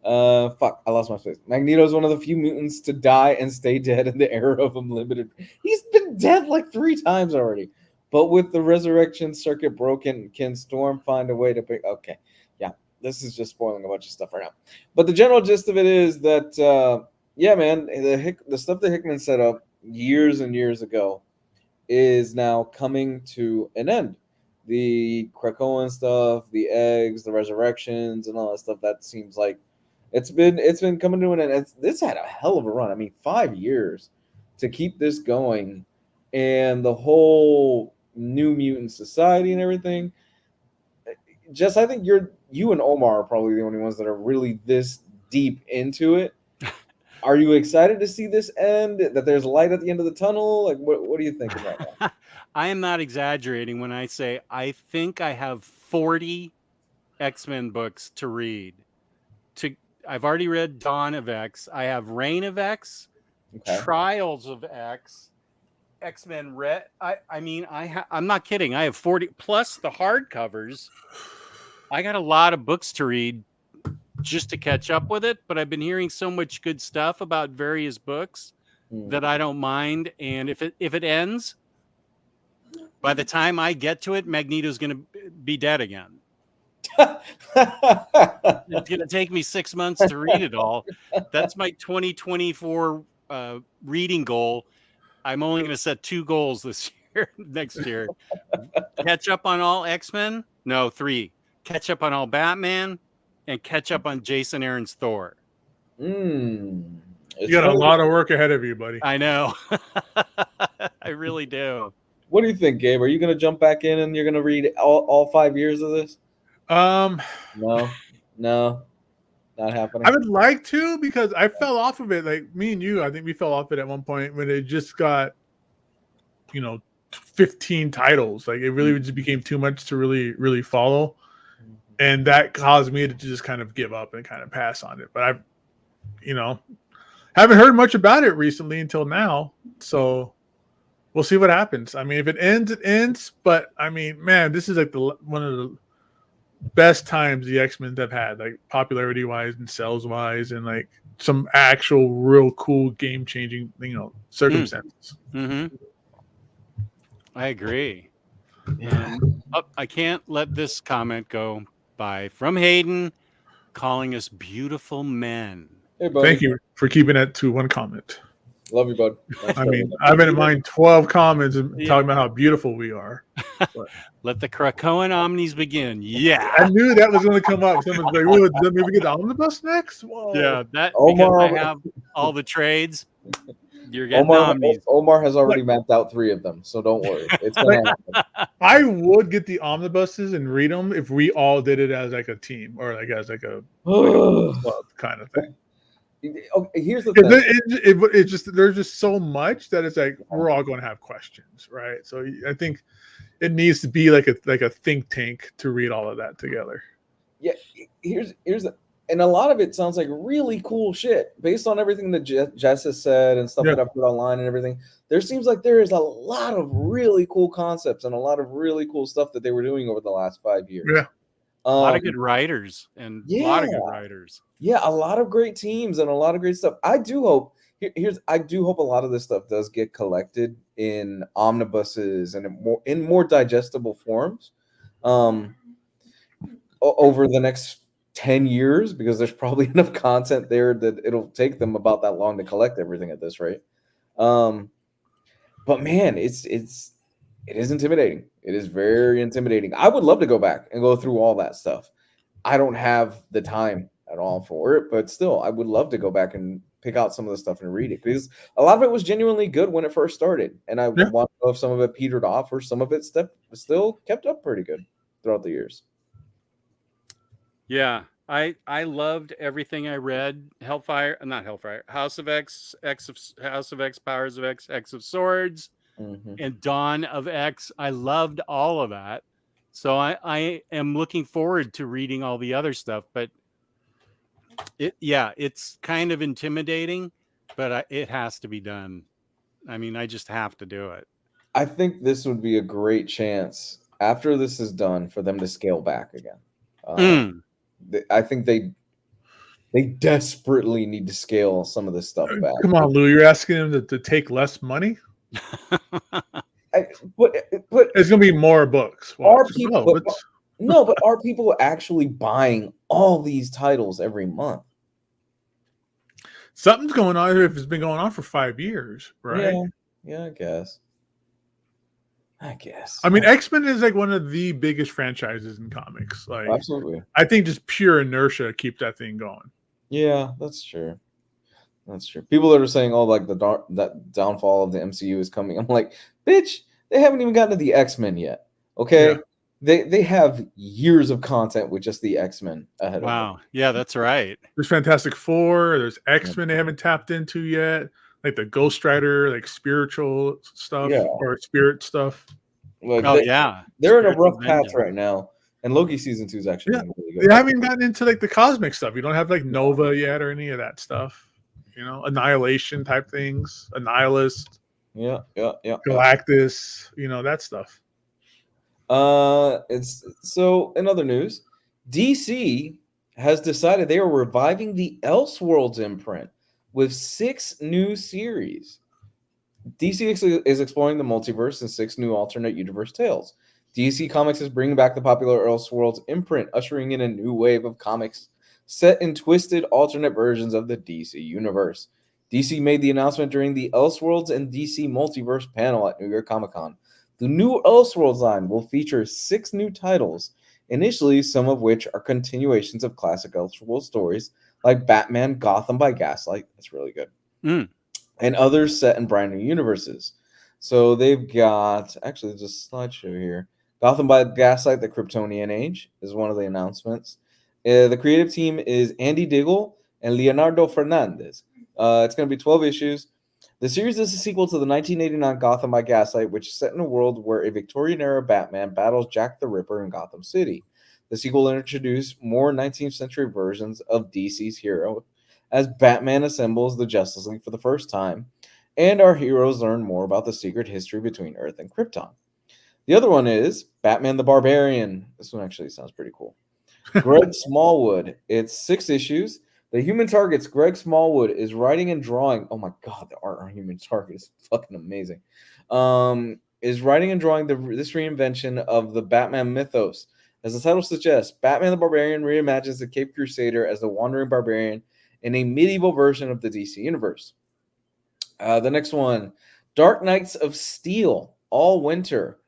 Fuck, I lost my place. Magneto is one of the few mutants to die and stay dead in the era of Unlimited. He's been dead like 3 times already. But with the resurrection circuit broken, can Storm find a way to pick? Okay, yeah, this is just spoiling a bunch of stuff right now. But the general gist of it is that, yeah, man, the stuff that Hickman set up years and years ago is now coming to an end. The Krakoan stuff, the eggs, the resurrections, and all that stuff, that seems like it's been coming to an end. This had a hell of a run. I mean, 5 years to keep this going, and the whole New Mutant Society and everything. Jess, I think you and Omar are probably the only ones that are really this deep into it. Are you excited to see this end? That there's light at the end of the tunnel? Like, what do you think about that? I am not exaggerating when I say I think I have 40 X-Men books to read. I've already read Dawn of X. I have Reign of X, Trials of X, X-Men Red. I'm not kidding. I have 40 plus the hardcovers. I got a lot of books to read just to catch up with it, but I've been hearing so much good stuff about various books that I don't mind. And if it ends, by the time I get to it, Magneto's going to be dead again. It's going to take me 6 months to read it all. That's my 2024 reading goal. I'm only going to set 2 goals this year, next year. Catch up on all X-Men. No, 3. Catch up on all Batman and catch up on Jason Aaron's Thor. You got a lot of work ahead of you, buddy. I know. I really do. What do you think, Gabe? Are you going to jump back in and you're going to read all 5 years of this? No, not happening. I would like to, because I fell off of it. Like me and you, I think we fell off it at one point when it just got, 15 titles. Like it really just became too much to really follow, and that caused me to just kind of give up and kind of pass on it. But I, haven't heard much about it recently until now. So we'll see what happens. I mean, if it ends, it ends. But I mean, man, this is like one of the best times the X-Men have had, like popularity wise and sales wise, and like some actual real cool game changing circumstances. I agree. I can't let this comment go by from Hayden calling us beautiful men. Hey, buddy. Thank you for keeping it to one comment. Love you, bud. I mean, I've been in mine 12 comments and talking about how beautiful we are. Let the Krakoan Omnis begin. Yeah. I knew that was going to come up. Someone's like, "Well, did we get the Omnibus next?" Whoa. Yeah, that Omar, because I have all the trades. You're getting Omnis. Omar has already mapped out 3 of them, so don't worry. It's going to happen. I would get the omnibuses and read them if we all did it as like a team or like as like a club kind of thing. Okay, here's the thing. It's just there's just so much that it's like we're all going to have questions, right? So I think it needs to be like a think tank to read all of that together. Yeah, here's and a lot of it sounds like really cool shit based on everything that Jess has said and stuff that I've put online and everything. There seems like there is a lot of really cool concepts and a lot of really cool stuff that they were doing over the last 5 years. Yeah. A lot of good writers and a lot of good writers. Yeah, a lot of great teams and a lot of great stuff. I do hope a lot of this stuff does get collected in omnibuses and in more digestible forms over the next 10 years, because there's probably enough content there that it'll take them about that long to collect everything at this rate. But man, it is intimidating. It is very intimidating. I would love to go back and go through all that stuff I don't have the time at all for it, but still, I would love to go back and pick out some of the stuff and read it because a lot of it was genuinely good when it first started, and I Yeah. want to know if some of it petered off or some of it still kept up pretty good throughout the years. Yeah, I loved everything I read. Not Hellfire, House of X, House of X, Powers of X, X of Swords, and Dawn of X. I loved all of that. So I am looking forward to reading all the other stuff, but it's kind of intimidating, but it has to be done. I mean, I just have to do it. I think this would be a great chance after this is done for them to scale back again. I think they desperately need to scale some of this stuff back. Come on, Lou. You're asking them to take less money? But It's going to be more books. Are Watch. people, but are people actually buying all these titles every month? Something's going on here if it's been going on for 5 years, right? Yeah, I guess. I mean, X-Men is like one of the biggest franchises in comics. Like, absolutely. I think just pure inertia keeps that thing going. Yeah, that's true. That's true. People that are saying, "Oh, like that downfall of the MCU is coming," I'm like, bitch, they haven't even gotten to the X-Men yet. Okay, they have years of content with just the X-Men ahead of them. Wow, yeah, that's right. There's Fantastic Four. There's X-Men they haven't tapped into yet. Like the Ghost Rider, like spiritual stuff or spirit stuff. Like they're in a rough patch right now. And Loki season 2 is actually really good. They haven't gotten into like the cosmic stuff. You don't have like Nova yet or any of that stuff. You know, Annihilation type things, Annihilist. Yeah. Galactus. You know, that stuff. It's so in other news, DC has decided they are reviving the Elseworlds imprint with 6 new series. DC is exploring the multiverse and 6 new alternate universe tales. DC Comics is bringing back the popular Elseworlds imprint, ushering in a new wave of comics set in twisted alternate versions of the DC universe. DC made the announcement during the Elseworlds and DC Multiverse panel at New York Comic Con. The new Elseworlds line will feature 6 new titles, initially some of which are continuations of classic Elseworlds stories like Batman Gotham by Gaslight. That's really good. And others set in brand new universes. So they've got, actually, there's a slideshow here. Gotham by Gaslight, the Kryptonian Age is one of the announcements. The creative team is Andy Diggle and Leonardo Fernandez. It's going to be 12 issues. The series is a sequel to the 1989 Gotham by Gaslight, which is set in a world where a Victorian-era Batman battles Jack the Ripper in Gotham City. The sequel will introduce more 19th century versions of DC's hero as Batman assembles the Justice League for the first time, and our heroes learn more about the secret history between Earth and Krypton. The other one is Batman the Barbarian. This one actually sounds pretty cool. Greg Smallwood. It's 6 issues. The Human Target's Greg Smallwood is writing and drawing. Oh my God, the art on Human Target is fucking amazing. Is writing and drawing this reinvention of the Batman mythos. As the title suggests, Batman the Barbarian reimagines the Caped Crusader as the wandering barbarian in a medieval version of the DC universe. The next one, Dark Knights of Steel, All Winter.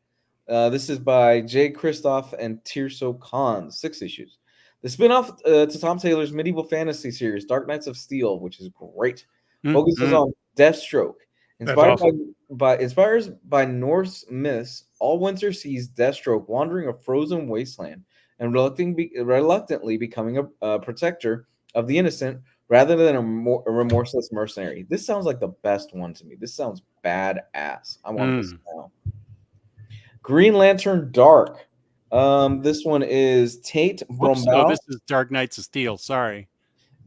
This is by Jay Kristoff and Tirso Khan, 6 issues. The spin-off to Tom Taylor's medieval fantasy series, Dark Knights of Steel, which is great, focuses on Deathstroke. Inspired by Norse myths, All Winter sees Deathstroke wandering a frozen wasteland and reluctantly becoming a protector of the innocent rather than a remorseless mercenary. This sounds like the best one to me. This sounds badass. I want this now. Green Lantern Dark. This one is Tate Brombal. So this is Dark Knights of Steel. Sorry.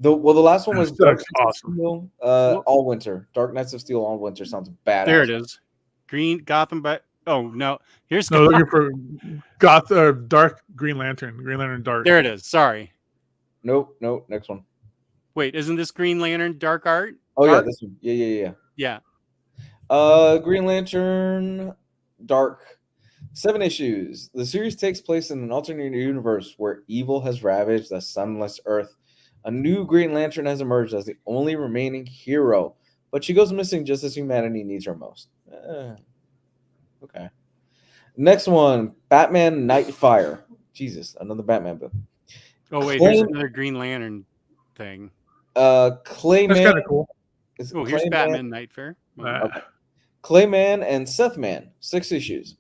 The last one was Dark Knights awesome. of Steel, All Winter. Dark Knights of Steel All Winter sounds badass. There it is. Green Gotham, but oh no, here's looking for Dark Green Lantern. Green Lantern Dark. There it is. Sorry. Nope. Next one. Wait, isn't this Green Lantern Dark Art? Oh yeah, this one. Yeah. Green Lantern Dark. 7 issues. The series takes place in an alternate universe where evil has ravaged the sunless Earth. A new Green Lantern has emerged as the only remaining hero, but she goes missing just as humanity needs her most. Okay. Next one, Batman Nightfire. Jesus, another Batman book. Oh wait, here's Clay- another Green Lantern thing. Clayman. That's kind of cool. Oh, here's Clayman- Batman Night Fair. Okay. Clayman and Seth Man, 6 issues.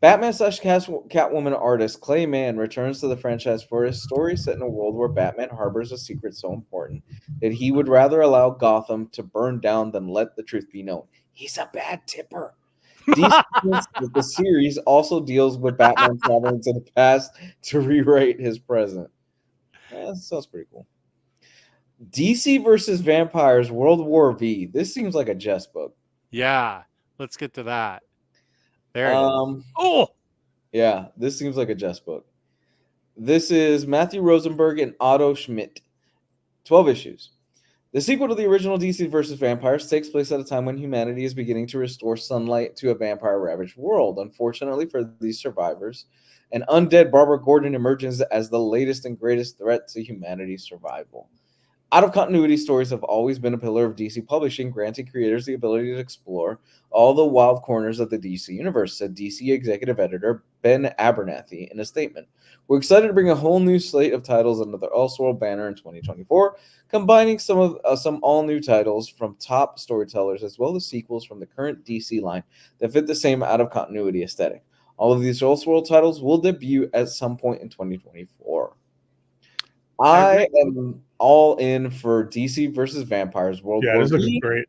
Batman / Catwoman artist Clay Mann returns to the franchise for a story set in a world where Batman harbors a secret so important that he would rather allow Gotham to burn down than let the truth be known. He's a bad tipper. The series also deals with Batman traveling to the past to rewrite his present. That sounds pretty cool. DC versus Vampires World War V. This seems like a jest book. Yeah, let's get to that. There it is. Oh, yeah, this seems like a jest book. This is Matthew Rosenberg and Otto Schmidt. 12 issues. The sequel to the original DC vs. Vampires takes place at a time when humanity is beginning to restore sunlight to a vampire-ravaged world. Unfortunately for these survivors, an undead Barbara Gordon emerges as the latest and greatest threat to humanity's survival. Out-of-continuity stories have always been a pillar of DC publishing, granting creators the ability to explore all the wild corners of the DC universe, said DC executive editor Ben Abernathy in a statement. We're excited to bring a whole new slate of titles under the Elseworlds banner in 2024, combining some all-new titles from top storytellers as well as sequels from the current DC line that fit the same out-of-continuity aesthetic. All of these Elseworlds titles will debut at some point in 2024. I am all in for DC versus Vampires World War this looks V, great.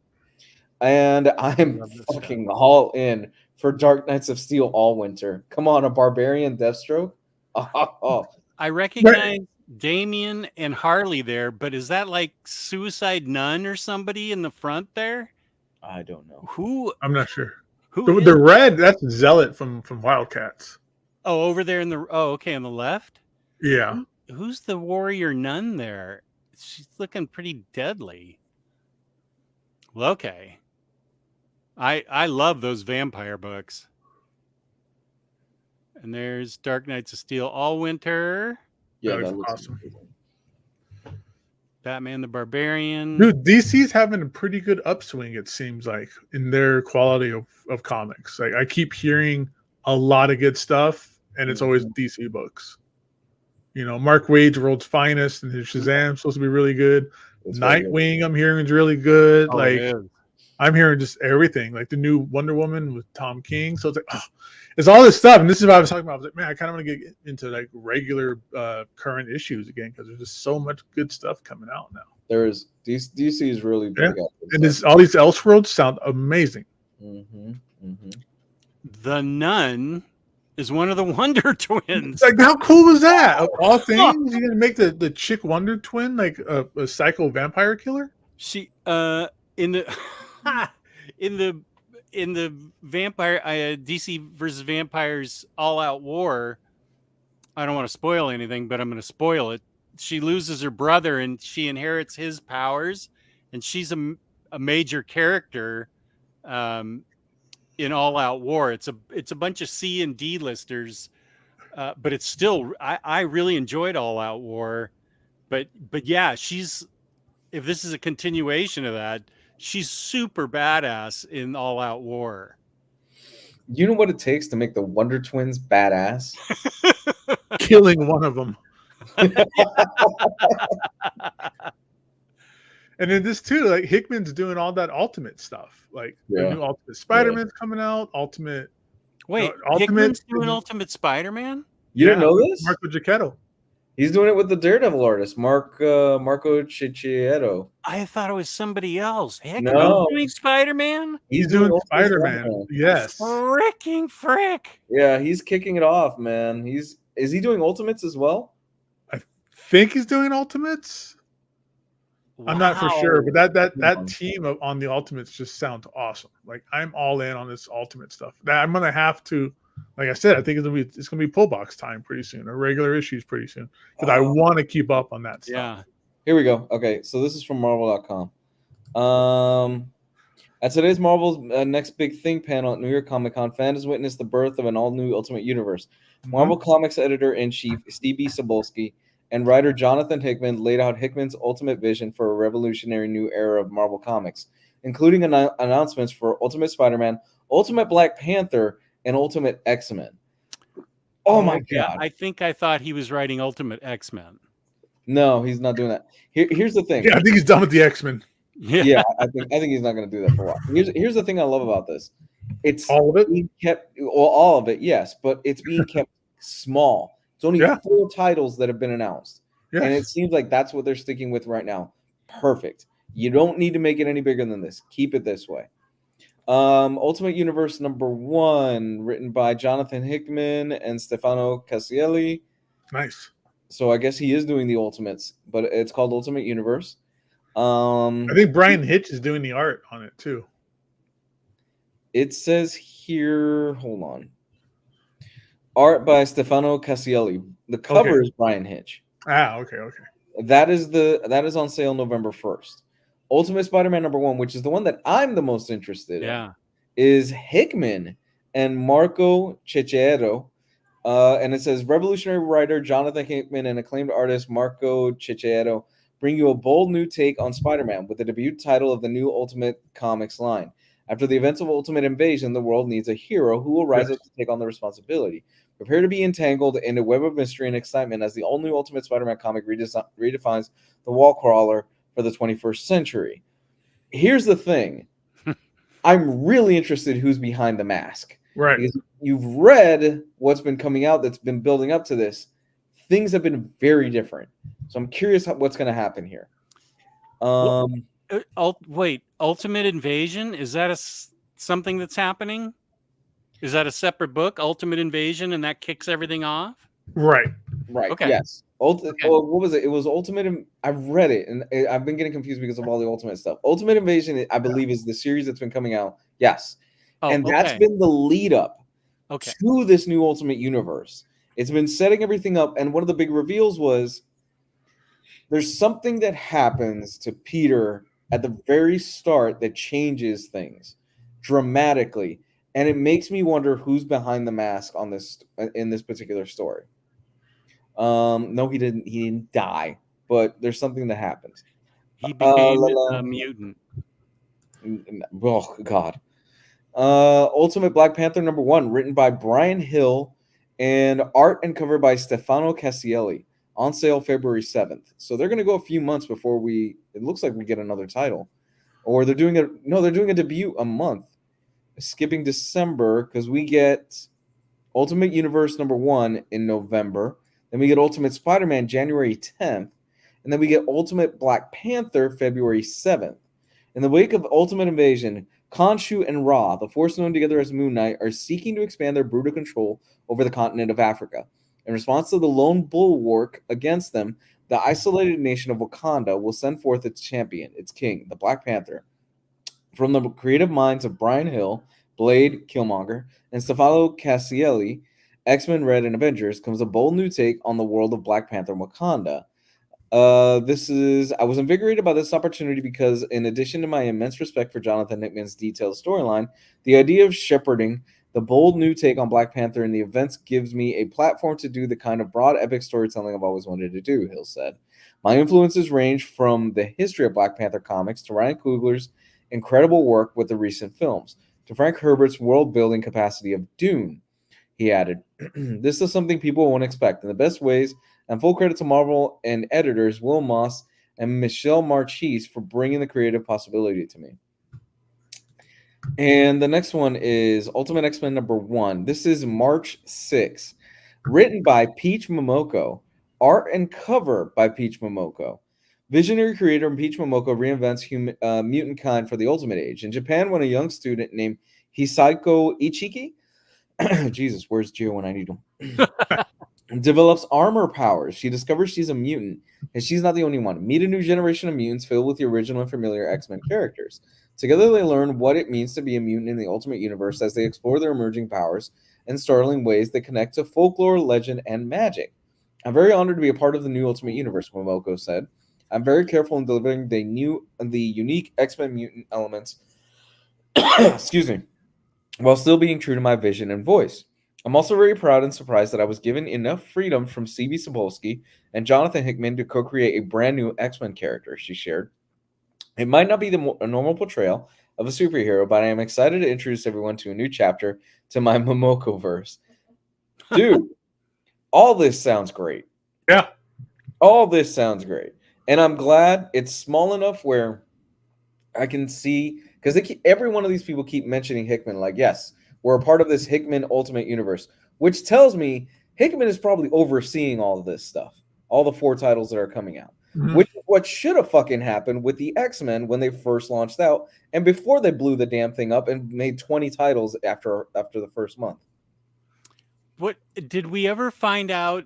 and I'm Love this fucking all in for Dark Knights of Steel all winter. Come on, a barbarian Deathstroke. Oh, I recognize Damien and Harley there, but is that like Suicide Nun or somebody in the front there? I don't know. Who? I'm not sure. Who? The red, that's Zealot from Wildcats. Oh, over there in the. Oh, okay, on the left. Yeah. Who's the warrior nun there? She's looking pretty deadly. Well, okay. I love those vampire books. And there's Dark Knights of Steel all winter. Yeah, That that looks looks awesome. amazing. Batman the Barbarian. Dude, DC's having a pretty good upswing, it seems like, in their quality of comics. Like, I keep hearing a lot of good stuff, and it's always DC books. You know, Mark Waid's World's Finest and his Shazam supposed to be really good. It's very good. Nightwing, I'm hearing, is really good. Oh, like, it is. I'm hearing just everything. Like the new Wonder Woman with Tom King. So it's like, oh, it's all this stuff. And this is what I was talking about. I was like, man, I kind of want to get into like regular current issues again because there's just so much good stuff coming out now. There is DC is really big. Yeah. And this, all these Elseworlds sound amazing. The Nun is one of the Wonder Twins. Like, how cool was that? Of all things, you're gonna make the chick Wonder Twin like a psycho vampire killer? She in the in the vampire DC versus Vampires All Out War. I don't want to spoil anything, but I'm going to spoil it. She loses her brother and she inherits his powers, and she's a major character in All Out War. It's a bunch of C and D listers, but it's still I really enjoyed All Out War, but yeah, she's, if this is a continuation of that, she's super badass in All Out War. You know what it takes to make the Wonder Twins badass? Killing one of them. And then this too, like Hickman's doing all that Ultimate stuff. Like the new Ultimate Spider-Man's coming out. Ultimate. Wait, Ultimate Hickman's doing Ultimate Spider-Man? You didn't know this? Marco Giacchetto. He's doing it with the Daredevil artist, Marco Ciccietto. I thought it was somebody else. Hickman's No. doing Spider-Man? He's doing Ultimate Spider-Man. Yes. Fricking frick. Yeah, he's kicking it off, man. Is he doing Ultimates as well? Think he's doing Ultimates. I'm not for sure, but that team on the Ultimates just sounds awesome. Like, I'm all in on this Ultimate stuff. I'm gonna have to, like I said, I think it's gonna be pull box time pretty soon, or regular issues pretty soon, because I want to keep up on that stuff. Yeah. Here we go. Okay, so this is from Marvel.com. At today's Marvel's Next Big Thing panel at New York Comic Con, fans witnessed the birth of an all-new Ultimate Universe. Marvel Comics editor-in-chief Steve B. Cebulski and writer Jonathan Hickman laid out Hickman's ultimate vision for a revolutionary new era of Marvel Comics, including announcements for Ultimate Spider-Man, Ultimate Black Panther, and Ultimate X-Men. Oh my God. I think I thought he was writing Ultimate X-Men. No, he's not doing that. Here's the thing. Yeah, I think he's done with the X-Men. Yeah, I think he's not going to do that for a while. Here's the thing I love about this. It's All of it? being kept, well, all of it, yes, but it's being kept small. It's only Yeah. 4 titles that have been announced, Yes. and it seems like that's what they're sticking with right now. Perfect. You don't need to make it any bigger than this. Keep it this way. Ultimate Universe #1, written by Jonathan Hickman and Stefano Cassielli. Nice. So I guess he is doing the Ultimates, but it's called Ultimate Universe. I think Brian Hitch is doing the art on it too. It says here, hold on. Art by Stefano Cassielli. The cover is Brian Hitch. Okay. That is on sale November 1st. Ultimate Spider-Man #1, which is the one that I'm the most interested in, is Hickman and Marco Cecchero. And it says revolutionary writer Jonathan Hickman and acclaimed artist Marco Cecchero bring you a bold new take on Spider-Man with the debut title of the new Ultimate Comics line. After the events of Ultimate Invasion, the world needs a hero who will rise up to take on the responsibility. Prepare to be entangled in a web of mystery and excitement as the all-new Ultimate Spider-Man comic redefines the wall crawler for the 21st century. Here's the thing. I'm really interested who's behind the mask. Right. Because you've read what's been coming out that's been building up to this. Things have been very different. So I'm curious what's going to happen here. Wait, Ultimate Invasion? Is that something that's happening? Is that a separate book, Ultimate Invasion, and that kicks everything off? Right. Okay. Yes. Okay. Well, what was it? It was Ultimate. I've read it, and I've been getting confused because of all the Ultimate stuff. Ultimate Invasion, I believe, is the series that's been coming out. Yes. And that's been the lead up to this new Ultimate Universe. It's been setting everything up, and one of the big reveals was there's something that happens to Peter at the very start that changes things dramatically, and it makes me wonder who's behind the mask on this in this particular story. No, he didn't die, but there's something that happens. He became a mutant. Oh God. Ultimate Black Panther #1, written by Brian Hill and art and cover by Stefano Cassielli. On sale February 7th. So they're going to go a few months before it looks like we get another title. Or they're doing a debut a month. Skipping December because we get Ultimate Universe #1 in November. Then we get Ultimate Spider-Man January 10th. And then we get Ultimate Black Panther February 7th. In the wake of Ultimate Invasion, Khonshu and Ra, the force known together as Moon Knight, are seeking to expand their brutal control over the continent of Africa. In response to the lone bulwark against them, the isolated nation of Wakanda will send forth its champion, its king, the Black Panther. From the creative minds of Brian Hill, Blade, Killmonger, and Stefano Cassielli, X-Men Red and Avengers, comes a bold new take on the world of Black Panther and Wakanda. I was invigorated by this opportunity because, in addition to my immense respect for Jonathan Hickman's detailed storyline, the idea of shepherding the bold new take on Black Panther in the events gives me a platform to do the kind of broad epic storytelling I've always wanted to do, Hill said. My influences range from the history of Black Panther comics to Ryan Coogler's incredible work with the recent films, to Frank Herbert's world-building capacity of Dune. He added, this is something people won't expect in the best ways, and full credit to Marvel and editors Will Moss and Michelle Marchese for bringing the creative possibility to me. And the next one is Ultimate X-Men #1. This is March 6th. Written by Peach Momoko. Art and cover by Peach Momoko. Visionary creator Peach Momoko reinvents mutant kind for the Ultimate Age. In Japan, when a young student named Hisako Ichiki, Jesus, where's Gio when I need him? Develops armor powers. She discovers she's a mutant, and she's not the only one. Meet a new generation of mutants filled with the original and familiar X-Men characters. Together, they learn what it means to be a mutant in the Ultimate Universe as they explore their emerging powers in startling ways that connect to folklore, legend, and magic. I'm very honored to be a part of the new Ultimate Universe, Momoko said. I'm very careful in delivering the unique X-Men mutant elements, excuse me, while still being true to my vision and voice. I'm also very proud and surprised that I was given enough freedom from C.B. Sapolsky and Jonathan Hickman to co-create a brand new X-Men character, she shared. It might not be a normal portrayal of a superhero, but I am excited to introduce everyone to a new chapter to my Momoko-verse. Dude, all this sounds great. Yeah. All this sounds great, and I'm glad it's small enough where I can see, because every one of these people keep mentioning Hickman. Like, yes, we're a part of this Hickman Ultimate Universe, which tells me Hickman is probably overseeing all of this stuff, all the 4 titles that are coming out. Mhm. Which is what should have fucking happened with the X-Men when they first launched out, and before they blew the damn thing up and made 20 titles after the first month. What did we ever find out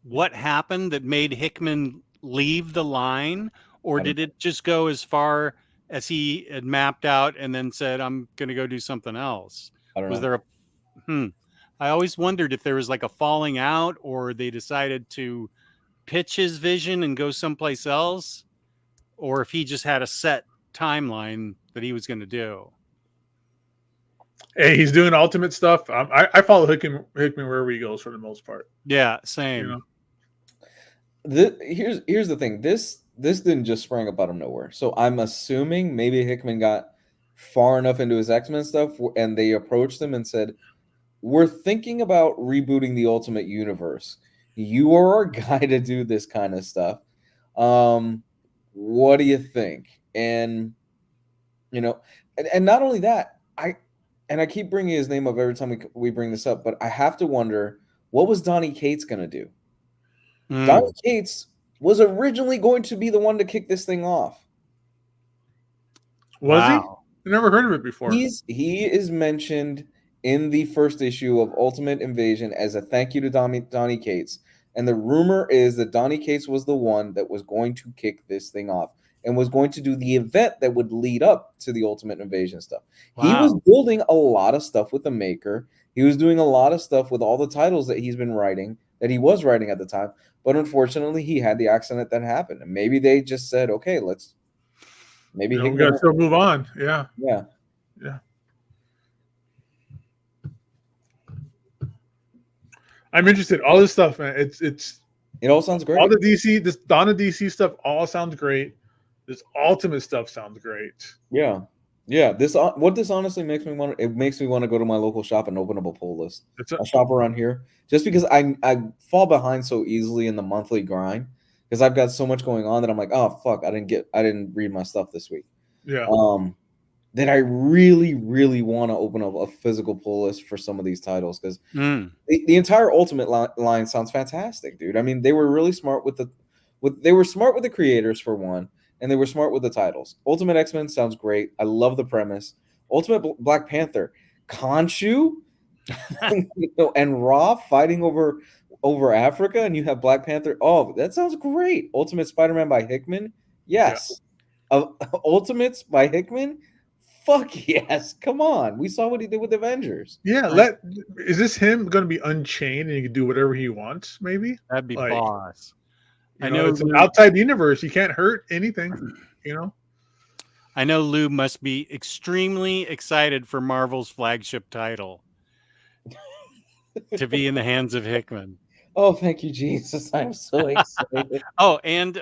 what happened that made Hickman leave the line, or did it just go as far as he had mapped out and then said, "I'm going to go do something else"? I don't Was know. there a I always wondered if there was like a falling out, or they decided to pitch his vision and go someplace else, or if he just had a set timeline that he was going to do. Hey, he's doing ultimate stuff. I follow Hickman wherever he goes for the most part. Yeah, same. You know? Here's the thing. This didn't just spring up out of nowhere. So I'm assuming maybe Hickman got far enough into his X-Men stuff, and they approached him and said, "We're thinking about rebooting the Ultimate Universe. You are our guy to do this kind of stuff. What do you think?" And you know, and not only that, I keep bringing his name up every time we bring this up, but I have to wonder, what was Donny Cates going to do? Donny Cates was originally going to be the one to kick this thing off. Was he? I never heard of it before. He is mentioned in the first issue of Ultimate Invasion as a thank you to Donny Cates. And the rumor is that Donny Cates was the one that was going to kick this thing off and was going to do the event that would lead up to the Ultimate Invasion stuff. Wow. He was building a lot of stuff with the Maker. He was doing a lot of stuff with all the titles that he's been writing, that he was writing at the time. But unfortunately, he had the accident that happened. And maybe they just said, okay, maybe we got to still move on. Yeah. Yeah. Yeah. I'm interested. All this stuff, man. It all sounds great. All the DC, this Donna DC stuff, all sounds great. This Ultimate stuff sounds great. Yeah. Yeah. This honestly makes me want to go to my local shop and open up a pull list. I shop around here just because I fall behind so easily in the monthly grind because I've got so much going on that I'm like, oh fuck, I didn't read my stuff this week. Yeah. That I really, really want to open up a physical pull list for some of these titles because the entire Ultimate line sounds fantastic, dude. I mean, they were really smart with the creators for one, and they were smart with the titles. Ultimate X-Men sounds great. I love the premise. Ultimate Black Panther, Khonshu, and Ra fighting over Africa, and you have Black Panther. Oh, that sounds great. Ultimate Spider-Man by Hickman, yes. Yeah. Ultimates by Hickman. Fuck yes! Come on, we saw what he did with Avengers. Yeah, is this him going to be unchained and he can do whatever he wants? Maybe that'd be boss. I know it's an outside universe. He can't hurt anything. I know Lou must be extremely excited for Marvel's flagship title to be in the hands of Hickman. Oh, thank you, Jesus! I'm so excited. Oh, and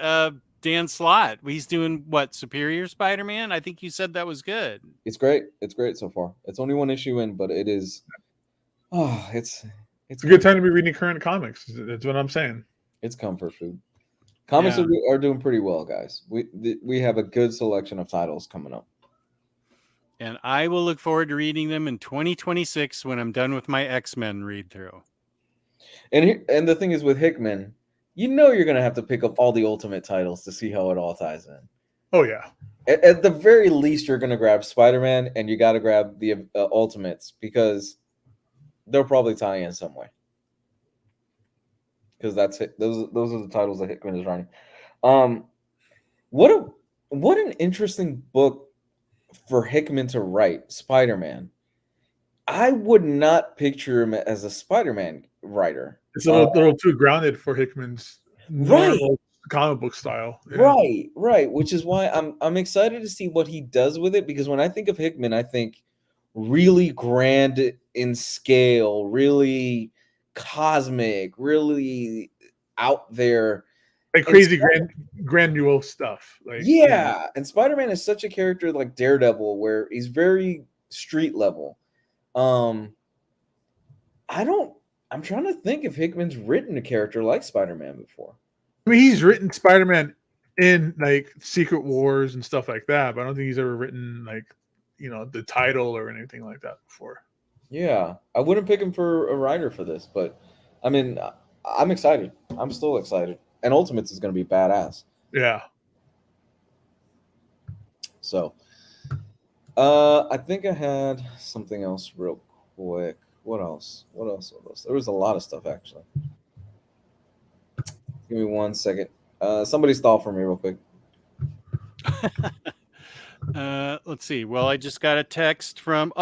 Dan Slott, he's doing what? Superior Spider-Man? I think you said that was good. It's great. It's great so far. It's only one issue in, but it is. Oh, it's a good time to be reading current comics. That's what I'm saying. It's comfort food. Comics are doing pretty well, guys. We have a good selection of titles coming up, and I will look forward to reading them in 2026 when I'm done with my X-Men read through. And the thing is with Hickman, you're going to have to pick up all the Ultimate titles to see how it all ties in. Oh, yeah. At the very least, you're going to grab Spider-Man, and you got to grab the Ultimates because they'll probably tie in some way. Because that's it. Those are the titles that Hickman is running. What an interesting book for Hickman to write, Spider-Man. I would not picture him as a Spider-Man writer. It's a little too grounded for Hickman's normal comic book style. Yeah. Right. Which is why I'm excited to see what he does with it, because when I think of Hickman, I think really grand in scale, really cosmic, really out there. Like crazy grandiose stuff. And Spider-Man is such a character like Daredevil where he's very street level. I I'm trying to think if Hickman's written a character like Spider-Man before. I mean, he's written Spider-Man in like Secret Wars and stuff like that, but I don't think he's ever written like, you know, the title or anything like that before. Yeah, I wouldn't pick him for a writer for this, but I mean, I'm excited. I'm still excited, and Ultimates is going to be badass. Yeah. So, I think I had something else real quick. What else? What else? There was a lot of stuff actually. Give me 1 second. Somebody stall for me real quick. Let's see. Well, I just got a text from,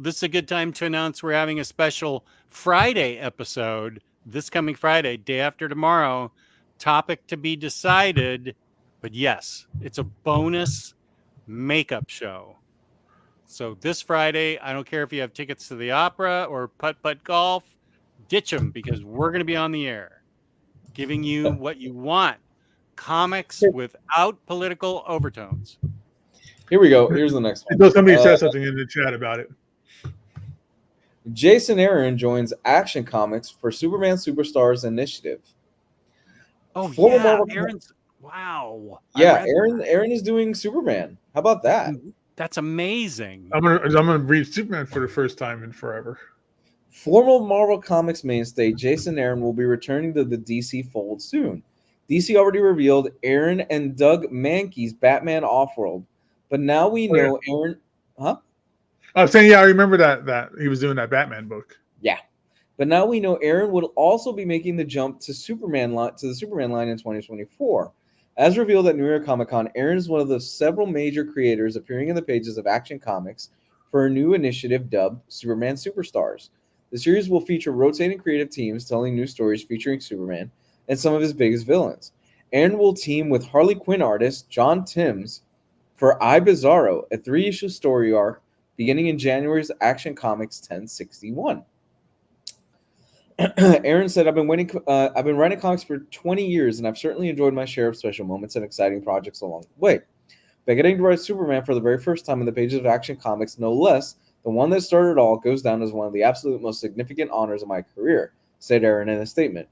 this is a good time to announce we're having a special Friday episode this coming Friday, day after tomorrow. Topic to be decided. But yes, it's a bonus makeup show. So this Friday, I don't care if you have tickets to the opera or putt-putt golf, ditch them because we're going to be on the air giving you what you want. Comics without political overtones. Here we go. Here's the next one. Until somebody says something in the chat about it. Jason Aaron joins Action Comics for Superman Superstars Initiative. Oh, Former yeah. Marvel- Aaron's, wow. Yeah, Aaron is doing Superman. How about that? That's amazing. I'm gonna read Superman for the first time in forever. Former Marvel Comics mainstay Jason Aaron will be returning to the DC fold soon. DC already revealed Aaron and Doug Mankey's Batman Offworld, but now we know Aaron. Huh? I was saying, yeah, I remember that he was doing that Batman book. Yeah, but now we know Aaron will also be making the jump to the Superman line in 2024. As revealed at New York Comic Con, Aaron is one of the several major creators appearing in the pages of Action Comics for a new initiative dubbed Superman Superstars. The series will feature rotating creative teams telling new stories featuring Superman and some of his biggest villains. Aaron will team with Harley Quinn artist John Timms for I, Bizarro, a 3-issue story arc beginning in January's Action Comics 1061. Aaron said, I've been writing comics for 20 years, and I've certainly enjoyed my share of special moments and exciting projects along the way. By getting to write Superman for the very first time in the pages of Action Comics, no less, the one that started it all goes down as one of the absolute most significant honors of my career, said Aaron in a statement.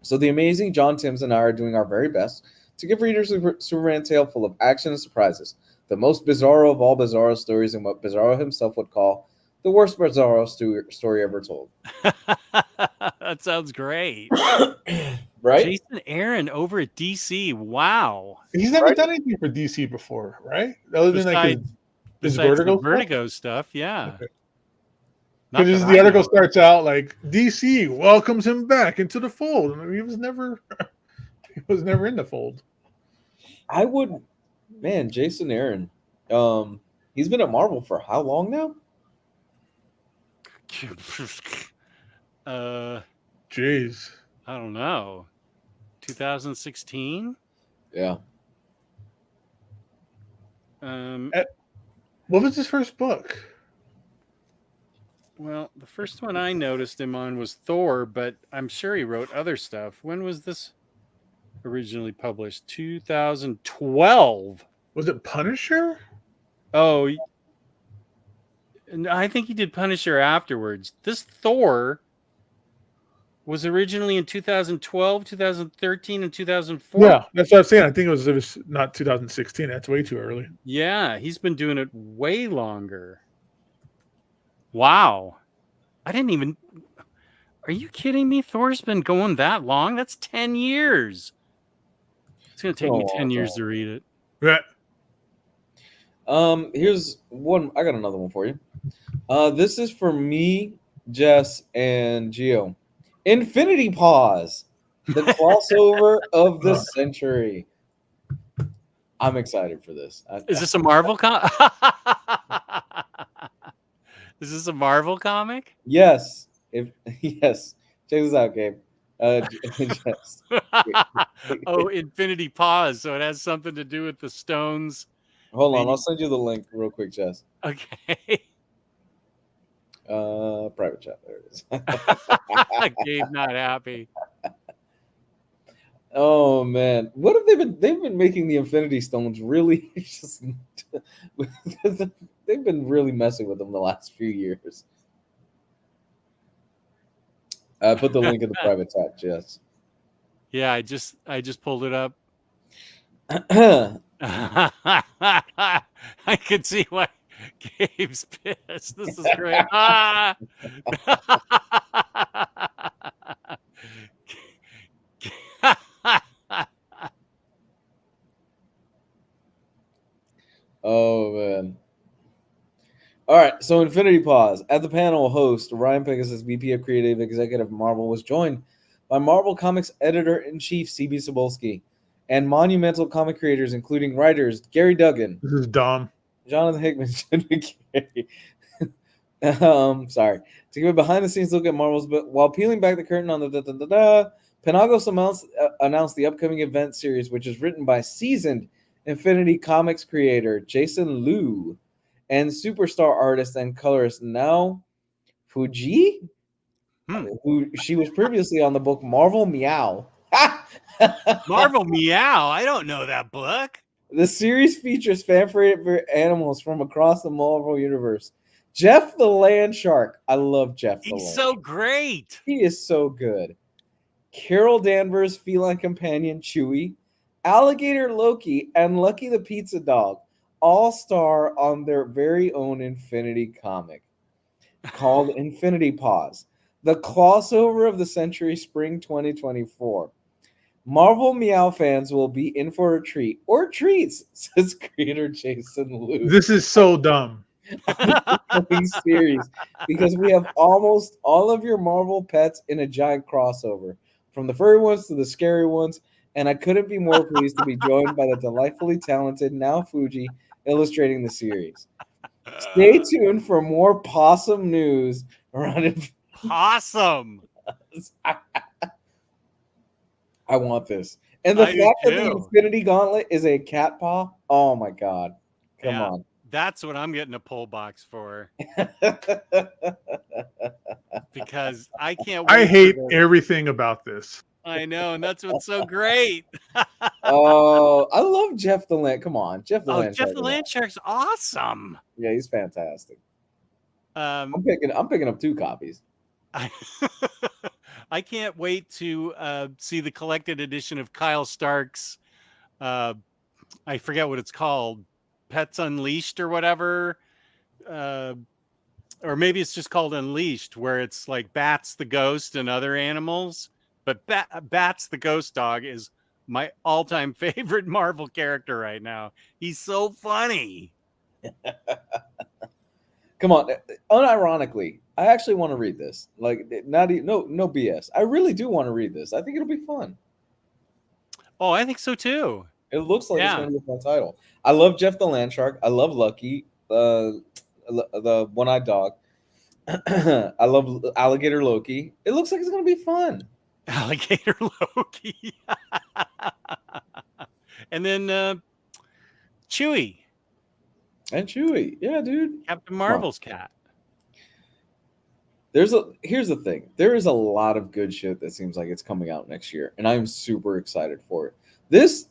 So the amazing John Timms and I are doing our very best to give readers a Superman tale full of action and surprises, the most bizarro of all bizarro stories, and what Bizarro himself would call the worst Bizarro story ever told. That sounds great. Right? Jason Aaron over at DC. Wow. He's never done anything for DC before, right? Other than like his Vertigo stuff. Yeah. Okay. Not Because that the I article know. starts out like DC welcomes him back into the fold. I mean, he was never in the fold. I would, man, Jason Aaron. He's been at Marvel for how long now? Jeez. I don't know. 2016? Yeah. What was his first book? Well, the first one I noticed him on was Thor, but I'm sure he wrote other stuff. When was this originally published? 2012. Was it Punisher? Oh, I think he did Punisher afterwards. This Thor was originally in 2012, 2013, and 2014. Yeah, that's what I'm saying. I think it was not 2016. That's way too early. Yeah, he's been doing it way longer. Wow. I didn't even... Are you kidding me? Thor's been going that long? That's 10 years. It's going to take me 10 years to read it. Yeah. Here's one. I got another one for you. This is for me, Jess, and Gio. Infinity Pause, the crossover of the century. I'm excited for this. Is this a Marvel comic? Is this a Marvel comic? Yes. Yes. Check this out, Gabe. Jess. Oh, Infinity Pause. So it has something to do with the stones. Hold on. I'll send you the link real quick, Jess. Okay. Private chat. There it is. Gabe not happy. Oh man, what have they been? They've been making the Infinity Stones really. Just, they've been really messing with them the last few years. I put the link in the private chat. Yes. Yeah, I just pulled it up. I could see why Gabe's pissed. This is great. Ah! Oh man. All right, so Infinity Pause. At the panel, host Ryan Pegasus, VP of Creative Executive Marvel, was joined by Marvel Comics Editor-in-Chief CB Cebulski and monumental comic creators, including writers Gary Duggan, This is dumb. Jonathan Hickman, Jim McCary. Sorry. To give a behind-the-scenes look at Marvel's, but while peeling back the curtain on the Penagos announced the upcoming event series, which is written by seasoned Infinity Comics creator Jason Liu and superstar artist and colorist Nao Fuji, who she was previously on the book Marvel Meow. Marvel Meow. I don't know that book. The series features fan favorite animals from across the Marvel universe. Jeff the Land Shark. I love Jeff the Land. He's so great. He is so good. Carol Danvers' feline companion Chewie, Alligator Loki, and Lucky the Pizza Dog all star on their very own Infinity comic called Infinity Pause, the crossover of the century, spring 2024. Marvel Meow fans will be in for a treat or treats, says creator Jason Liu. This is so dumb. Series because we have almost all of your Marvel pets in a giant crossover, from the furry ones to the scary ones, and I couldn't be more pleased to be joined by the delightfully talented Nao Fuji illustrating the series. Stay tuned for more possum news around it. Possum. I want this. And the fact that the Infinity Gauntlet is a cat paw, oh my god. Come on. That's what I'm getting a pull box for. Because I can't wait. I hate everything about this. I know, and that's what's so great. Oh, I love Jeff the Land. Come on, Jeff the Land. Jeff the Land Shark's awesome. Yeah, he's fantastic. I'm picking up 2 copies. I can't wait to see the collected edition of Kyle Stark's. I forget what it's called, Pets Unleashed or whatever, or maybe it's just called Unleashed, where it's like Bats the Ghost and other animals. But Bats the Ghost Dog is my all-time favorite Marvel character right now. He's so funny. Come on, unironically, I actually want to read this. Like, no BS. I really do want to read this. I think it'll be fun. Oh, I think so too. It looks like it's going to be a fun title. I love Jeff the Land Shark. I love Lucky, the one-eyed dog. I love Alligator Loki. It looks like it's going to be fun. Alligator Loki. And then Chewie. And Chewie. Yeah, dude. Captain Marvel's cat. Here's the thing. There is a lot of good shit that seems like it's coming out next year, and I'm super excited for it. This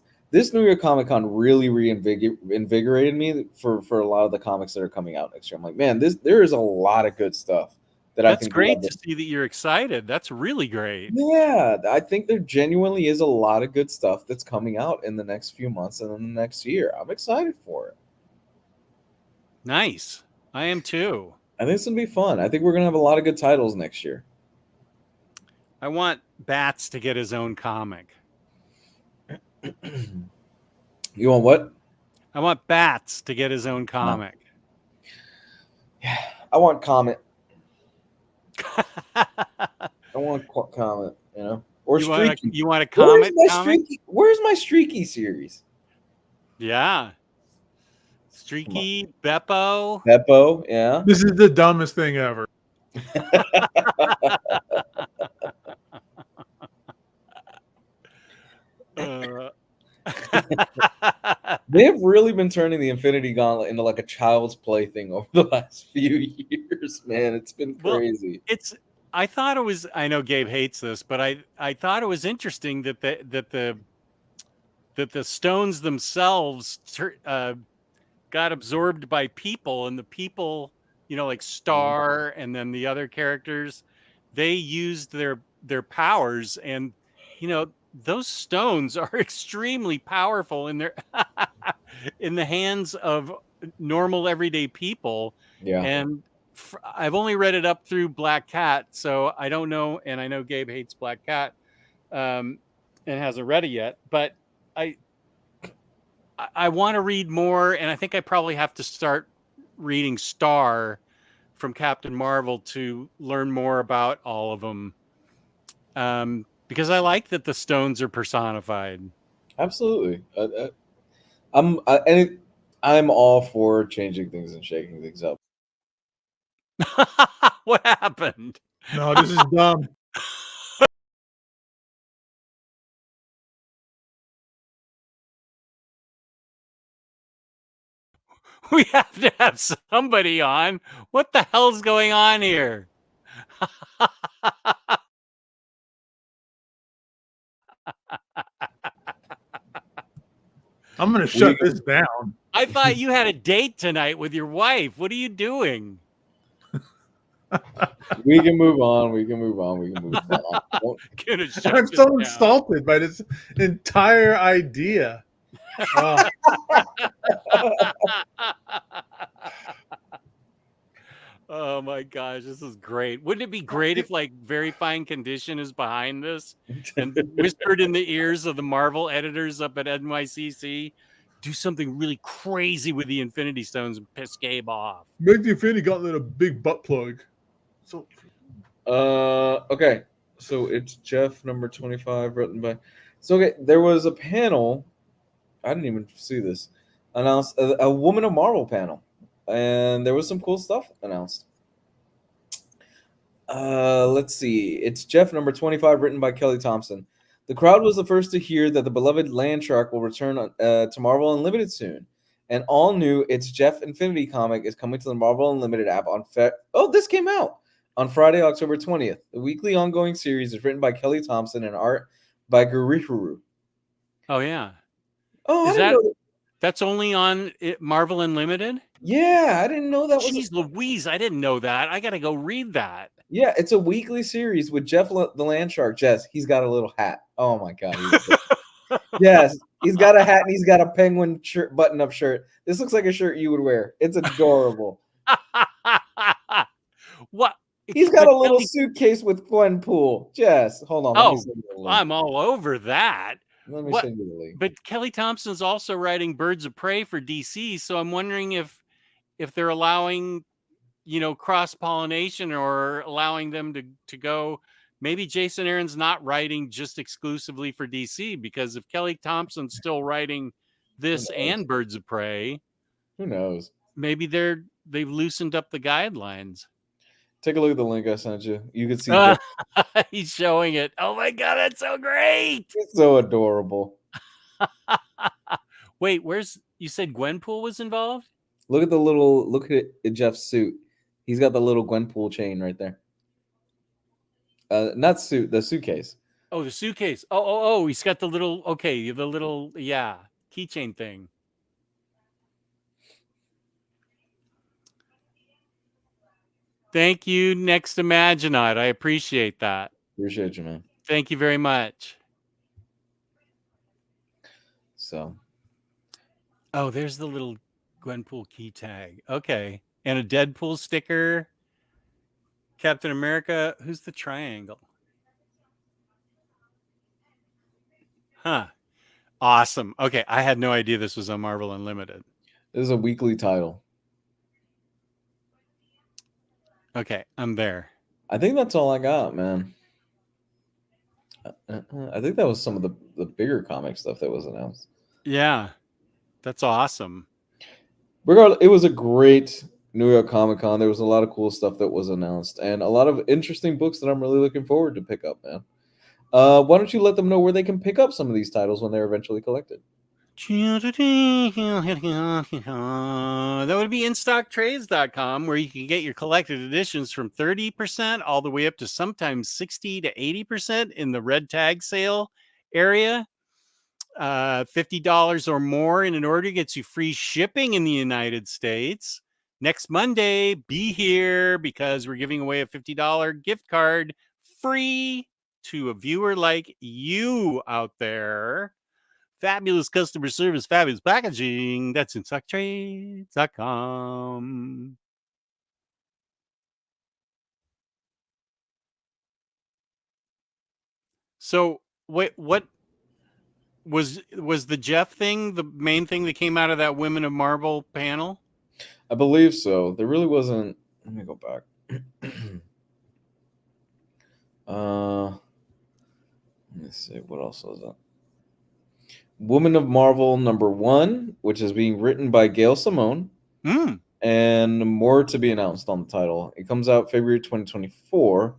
New York Comic Con really reinvigorated me for a lot of the comics that are coming out next year. I'm like, man, there is a lot of good stuff. That's great to see that you're excited. That's really great. Yeah, I think there genuinely is a lot of good stuff that's coming out in the next few months and in the next year. I'm excited for it. Nice. I am too. I think it's going to be fun. I think we're going to have a lot of good titles next year. I want Bats to get his own comic. You want what? I want Bats to get his own comic. Yeah, I want Comet. I want Comet, you know, or Streaky. You want a Comet? Where's my Streaky series? Yeah, Streaky, Beppo. Beppo, yeah. This is the dumbest thing ever. They've really been turning the Infinity Gauntlet into like a child's plaything over the last few years, man. It's been crazy. Well, I thought it was. I know Gabe hates this, but I thought it was interesting that the stones themselves got absorbed by people, and the people, like Star and then the other characters, they used their powers, and those stones are extremely powerful in their in the hands of normal everyday people. Yeah. And I've only read it up through Black Cat, so I don't know, and I know Gabe hates Black Cat and hasn't read it yet, but I want to read more, and I think I probably have to start reading Star from Captain Marvel to learn more about all of them. Because I like that the stones are personified. Absolutely. I'm all for changing things and shaking things up. What happened? No, this is dumb. We have to have somebody on. What the hell's going on here? I'm gonna shut this down. I thought you had a date tonight with your wife. What are you doing? We can move on. We can move on. We can move on. I'm so insulted by this entire idea. Oh my gosh, this is great. Wouldn't it be great if like Very Fine Condition is behind this and whispered in the ears of the Marvel editors up at NYCC, do something really crazy with the Infinity Stones and piss Gabe off. Make the Infinity Gauntlet a big butt plug. So okay. So it's Jeff number 25 written by. So okay, there was a panel. I didn't even see this. Announced a Woman of Marvel panel. And there was some cool stuff announced. Let's see. It's Jeff number 25, written by Kelly Thompson. The crowd was the first to hear that the beloved Landshark will return to Marvel Unlimited soon. An all-new It's Jeff Infinity comic is coming to the Marvel Unlimited app on this came out on Friday, October 20th. The weekly ongoing series is written by Kelly Thompson and art by Gurihuru. Oh, yeah. Oh, that's only on Marvel Unlimited? Yeah, I didn't know that. Jeez Louise, I didn't know that. I got to go read that. Yeah, it's a weekly series with Jeff the Landshark. Jess, he's got a little hat. Oh my god. Yes, he's got a hat and he's got a penguin shirt, button-up shirt. This looks like a shirt you would wear. It's adorable. What? He's got a little suitcase with Gwenpool. Jess, hold on. Oh, I'm all over that. Let me send you the link. But Kelly Thompson's also writing Birds of Prey for DC, so I'm wondering if they're allowing, cross-pollination or allowing them to go. Maybe Jason Aaron's not writing just exclusively for DC, because if Kelly Thompson's still writing this and Birds of Prey, who knows? Maybe they've loosened up the guidelines. Take a look at the link I sent you. You can see he's showing it. Oh my god, that's so great! It's so adorable. Wait, you said Gwenpool was involved? Look at Jeff's suit. He's got the little Gwenpool chain right there. Not suit, the suitcase. Oh, the suitcase. Oh, he's got the little keychain thing. Thank you, Next Imaginaut. I appreciate that. Appreciate you, man. Thank you very much. So. Oh, there's the little Gwenpool key tag. Okay. And a Deadpool sticker. Captain America. Who's the triangle? Huh. Awesome. Okay. I had no idea this was on Marvel Unlimited. This is a weekly title. Okay, I'm there. I think that's all I got, man. I think that was some of the bigger comic stuff that was announced. Yeah, that's awesome. Regardless, it was a great New York Comic Con. There was a lot of cool stuff that was announced and a lot of interesting books that I'm really looking forward to pick up, man. Why don't you let them know where they can pick up some of these titles when they're eventually collected? That would be InStockTrades.com, where you can get your collected editions from 30% all the way up to sometimes 60 to 80% in the red tag sale area. $50 or more in an order gets you free shipping in the United States. Next Monday, be here because we're giving away a $50 gift card free to a viewer like you out there. Fabulous customer service, fabulous packaging. That's in SockTrades.com. So what was the Jeff thing the main thing that came out of that Women of Marvel panel? I believe so. There really wasn't. Let me go back. Let me see. What else was that? Woman of Marvel #1, which is being written by Gail Simone, and more to be announced on the title. It comes out February 2024.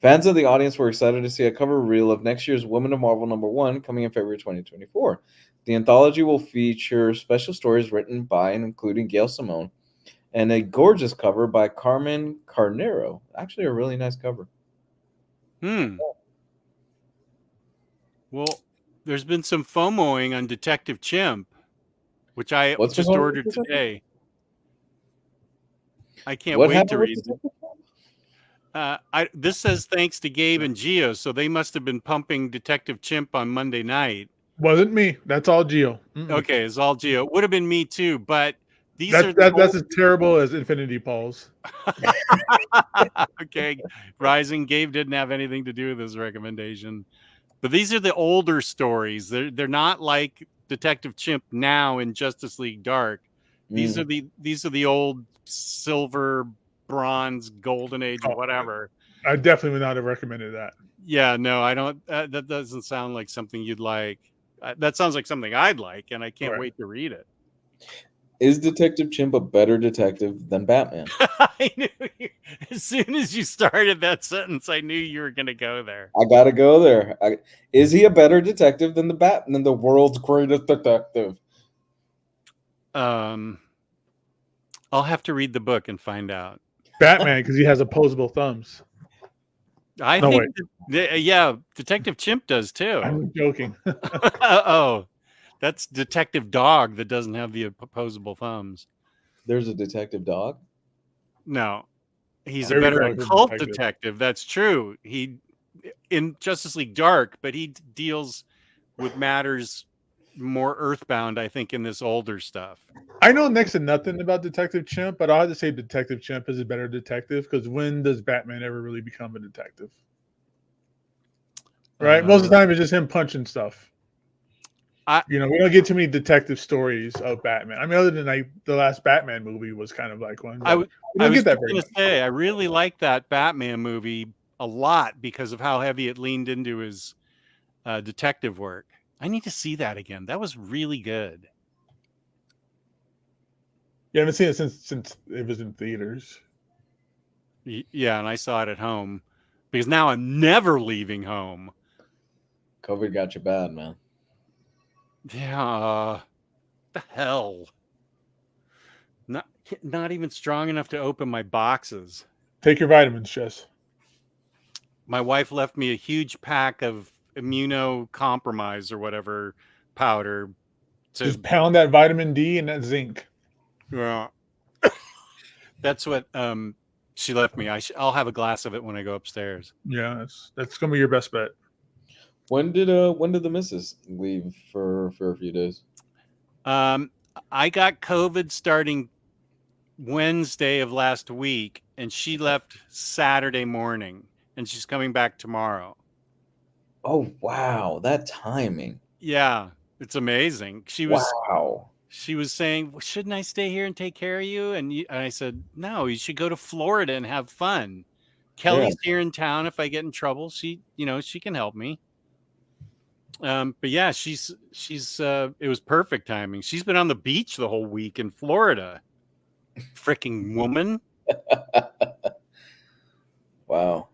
Fans of the audience were excited to see a cover reel of next year's Woman of Marvel #1 coming in February 2024. The anthology will feature special stories written by and including Gail Simone, and a gorgeous cover by Carmen Carnero. Actually, a really nice cover. Well, there's been some FOMOing on Detective Chimp, which I just ordered today. I can't wait to read it. This says thanks to Gabe and Gio, so they must have been pumping Detective Chimp on Monday night. Wasn't me. That's all Gio. Okay, it's all Gio. Would have been me too, but that's as terrible as Infinity Pulse. Okay, Rising. Gabe didn't have anything to do with this recommendation, but these are the older stories. They're not like Detective Chimp now in Justice League Dark. These are the old silver, bronze, golden age, or whatever. I definitely would not have recommended that. Yeah, no, I don't. That doesn't sound like something you'd like. That sounds like something I'd like, and I can't wait to read it. Is Detective Chimp a better detective than Batman? I knew as soon as you started that sentence, I knew you were going to go there. I gotta go there. Is he a better detective than the world's greatest detective? I'll have to read the book and find out. Batman, because he has opposable thumbs. I think, yeah, Detective Chimp does too. I'm joking. Oh, that's Detective Dog that doesn't have the opposable thumbs. There's a Detective Dog? No, he's a better occult detective. That's true. He in Justice League Dark, but he deals with matters more earthbound, I think, in this older stuff. I know next to nothing about Detective Chimp, but I'll have to say Detective Chimp is a better detective because when does Batman ever really become a detective? Right? Most of the time it's just him punching stuff. We don't get too many detective stories of Batman. I mean, other than the last Batman movie was kind of like one. I was going to say, I really like that Batman movie a lot because of how heavy it leaned into his detective work. I need to see that again. That was really good. You haven't seen it since it was in theaters. Yeah, and I saw it at home because now I'm never leaving home. COVID got you bad, man. Yeah, the hell. Not even strong enough to open my boxes. Take your vitamins, Jess. My wife left me a huge pack of immunocompromise or whatever powder. Just pound that vitamin D and that zinc. Yeah, that's what she left me. I'll have a glass of it when I go upstairs. Yeah, that's gonna be your best bet. When did the missus leave for a few days? I got COVID starting Wednesday of last week, and she left Saturday morning, and she's coming back tomorrow. Oh wow, that timing! Yeah, it's amazing. She was saying, well, shouldn't I stay here and take care of you? And I said, no, you should go to Florida and have fun. Kelly's here in town. If I get in trouble, she can help me. But yeah, she's it was perfect timing. She's been on the beach the whole week in Florida. Freaking woman. Wow.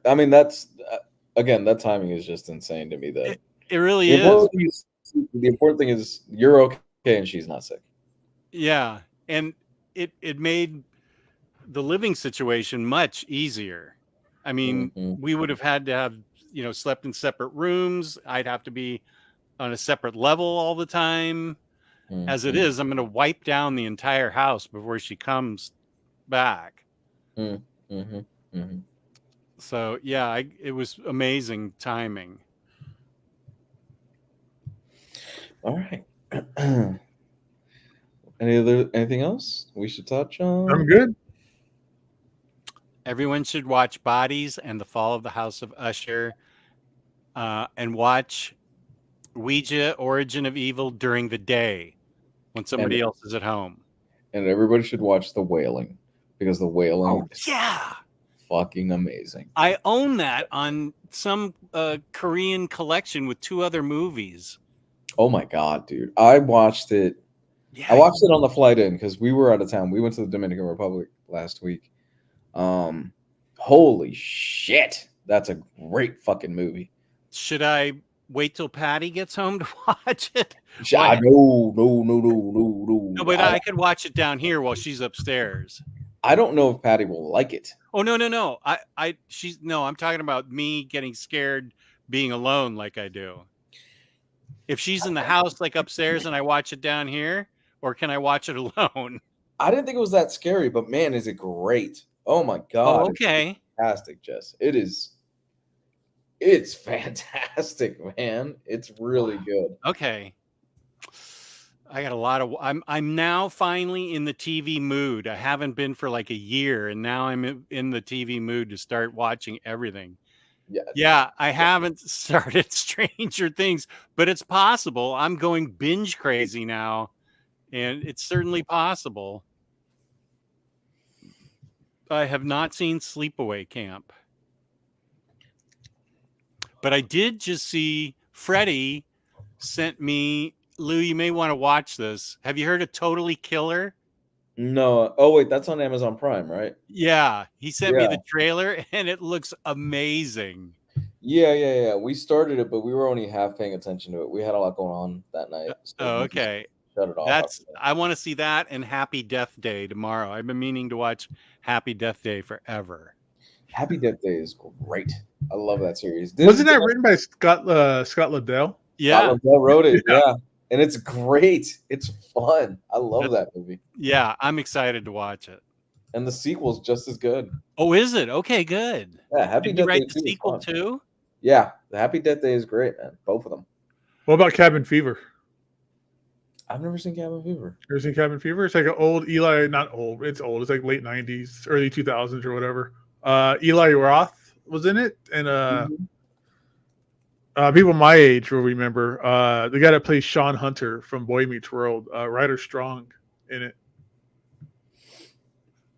I mean, that's again, that timing is just insane to me. That it really is. The important thing is you're okay and she's not sick. Yeah, and it made the living situation much easier. I mean, we would have had to have slept in separate rooms. I'd have to be on a separate level all the time. As it is, I'm going to wipe down the entire house before she comes back. So yeah, it was amazing timing. All right. Anything else we should touch on? I'm good. Everyone should watch Bodies and the Fall of the House of Usher, and watch Ouija: Origin of Evil during the day when somebody else is at home. And everybody should watch The Wailing, because The Wailing is fucking amazing. I own that on some Korean collection with 2 other movies. Oh my god, dude. I watched it. Yeah. I watched it on the flight in because we were out of town. We went to the Dominican Republic last week. Holy shit. That's a great fucking movie. Should I wait till Patty gets home to watch it? No. No, but I could watch it down here while she's upstairs. I don't know if Patty will like it. Oh, no. I'm talking about me getting scared being alone like I do. If she's in the house, like upstairs, and I watch it down here, or can I watch it alone? I didn't think it was that scary, but man, is it great. Oh my god. Oh, okay. It's fantastic, Jess. It's fantastic, man. It's really good. Okay. I got a lot of I'm now finally in the TV mood. I haven't been for like a year, and now I'm in the TV mood to start watching everything. Yeah, I haven't started Stranger Things, but it's possible. I'm going binge crazy now, and it's certainly possible. I have not seen Sleepaway Camp, but I did just see Freddie sent me, Lou, you may want to watch this. Have you heard of Totally Killer? No. Oh, wait, that's on Amazon Prime, right? Yeah. He sent me the trailer, and it looks amazing. Yeah. We started it, but we were only half paying attention to it. We had a lot going on that night. So okay. Shut it off. I want to see that and Happy Death Day tomorrow. I've been meaning to watch Happy Death Day forever. Happy Death Day is great. I love that series. Wasn't that written by Scott Liddell? Yeah. Scott Liddell wrote it. Yeah. And it's great. It's fun. I love that movie. Yeah, I'm excited to watch it. And the sequel's just as good. Oh, is it? Okay, good. Yeah, Happy Did Death you write Day the sequel too? Yeah, the Happy Death Day is great, man. Both of them. What about Cabin Fever? I've never seen Cabin Fever. Ever seen Cabin Fever? It's like an old Eli, not old. It's old. It's like late 90s, early 2000s or whatever. Eli Roth was in it, and people my age will remember the guy that plays Sean Hunter from Boy Meets World, Ryder Strong in it.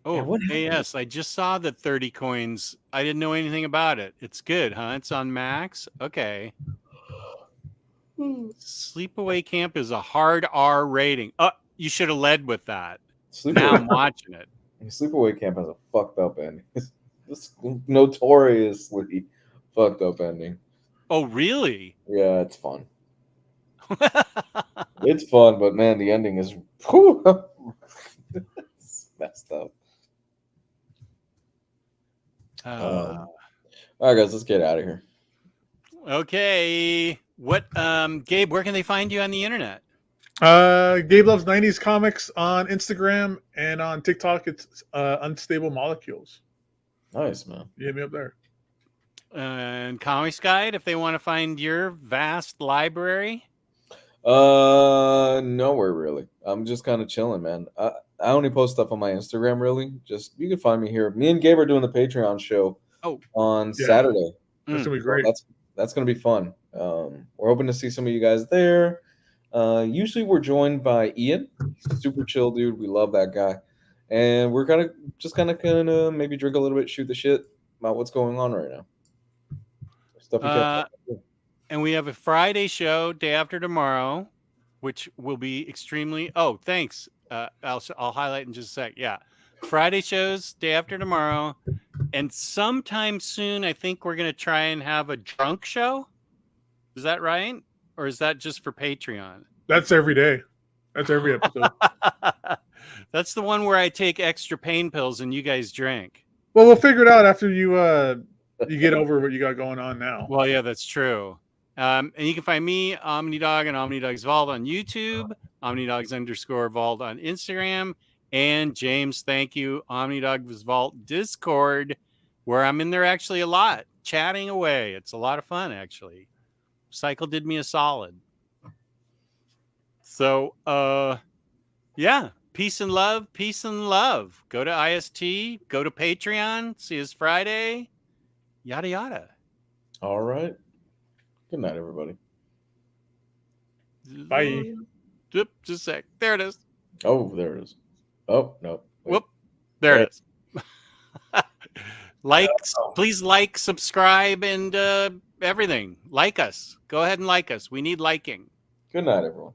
Oh, yes. I just saw the 30 coins. I didn't know anything about it. It's good, huh? It's on Max. Okay. Sleepaway Camp is a hard R rating. Oh, you should have led with that. Now I'm watching it. Sleepaway Camp has a fucked up ending. This notoriously fucked up ending. Oh, really? Yeah, it's fun. It's fun, but man, the ending is it's messed up. All right, guys, let's get out of here. Okay. What, Gabe, where can they find you on the internet? Gabe Loves 90s Comics on Instagram, and on TikTok, it's Unstable Molecules. Nice, man. You hit me up there. And Comics Guide, if they want to find your vast library? Nowhere really. I'm just kind of chilling, man. I only post stuff on my Instagram, really. Just you can find me here. Me and Gabe are doing the Patreon show on Saturday. That's gonna be great. That's gonna be fun. We're hoping to see some of you guys there. Usually we're joined by Ian. He's a super chill dude. We love that guy. And we're gonna maybe drink a little bit, shoot the shit about what's going on right now. And we have a Friday show day after tomorrow, which will be extremely. Oh, thanks. I'll highlight in just a sec. Yeah, Friday shows day after tomorrow, and sometime soon I think we're gonna try and have a drunk show. Is that right, or is that just for Patreon? That's every day. That's every episode. That's the one where I take extra pain pills and you guys drink. Well, we'll figure it out after you get over what you got going on now. Well, yeah, that's true. And you can find me, OmniDog, and OmniDog's Vault on YouTube. OmniDogs_Vault on Instagram. And James, thank you. OmniDogs Vault Discord, where I'm in there actually a lot, chatting away. It's a lot of fun, actually. Cycle did me a solid. So, yeah, peace and love, peace and love. Go to IST, go to Patreon, see us Friday, yada, yada. All right. Good night, everybody. Bye. Just a sec. There it is. Oh, there it is. Oh, no. Wait. Whoop. There it is. Please like, subscribe, and everything. Like us. Go ahead and like us. We need liking. Good night, everyone.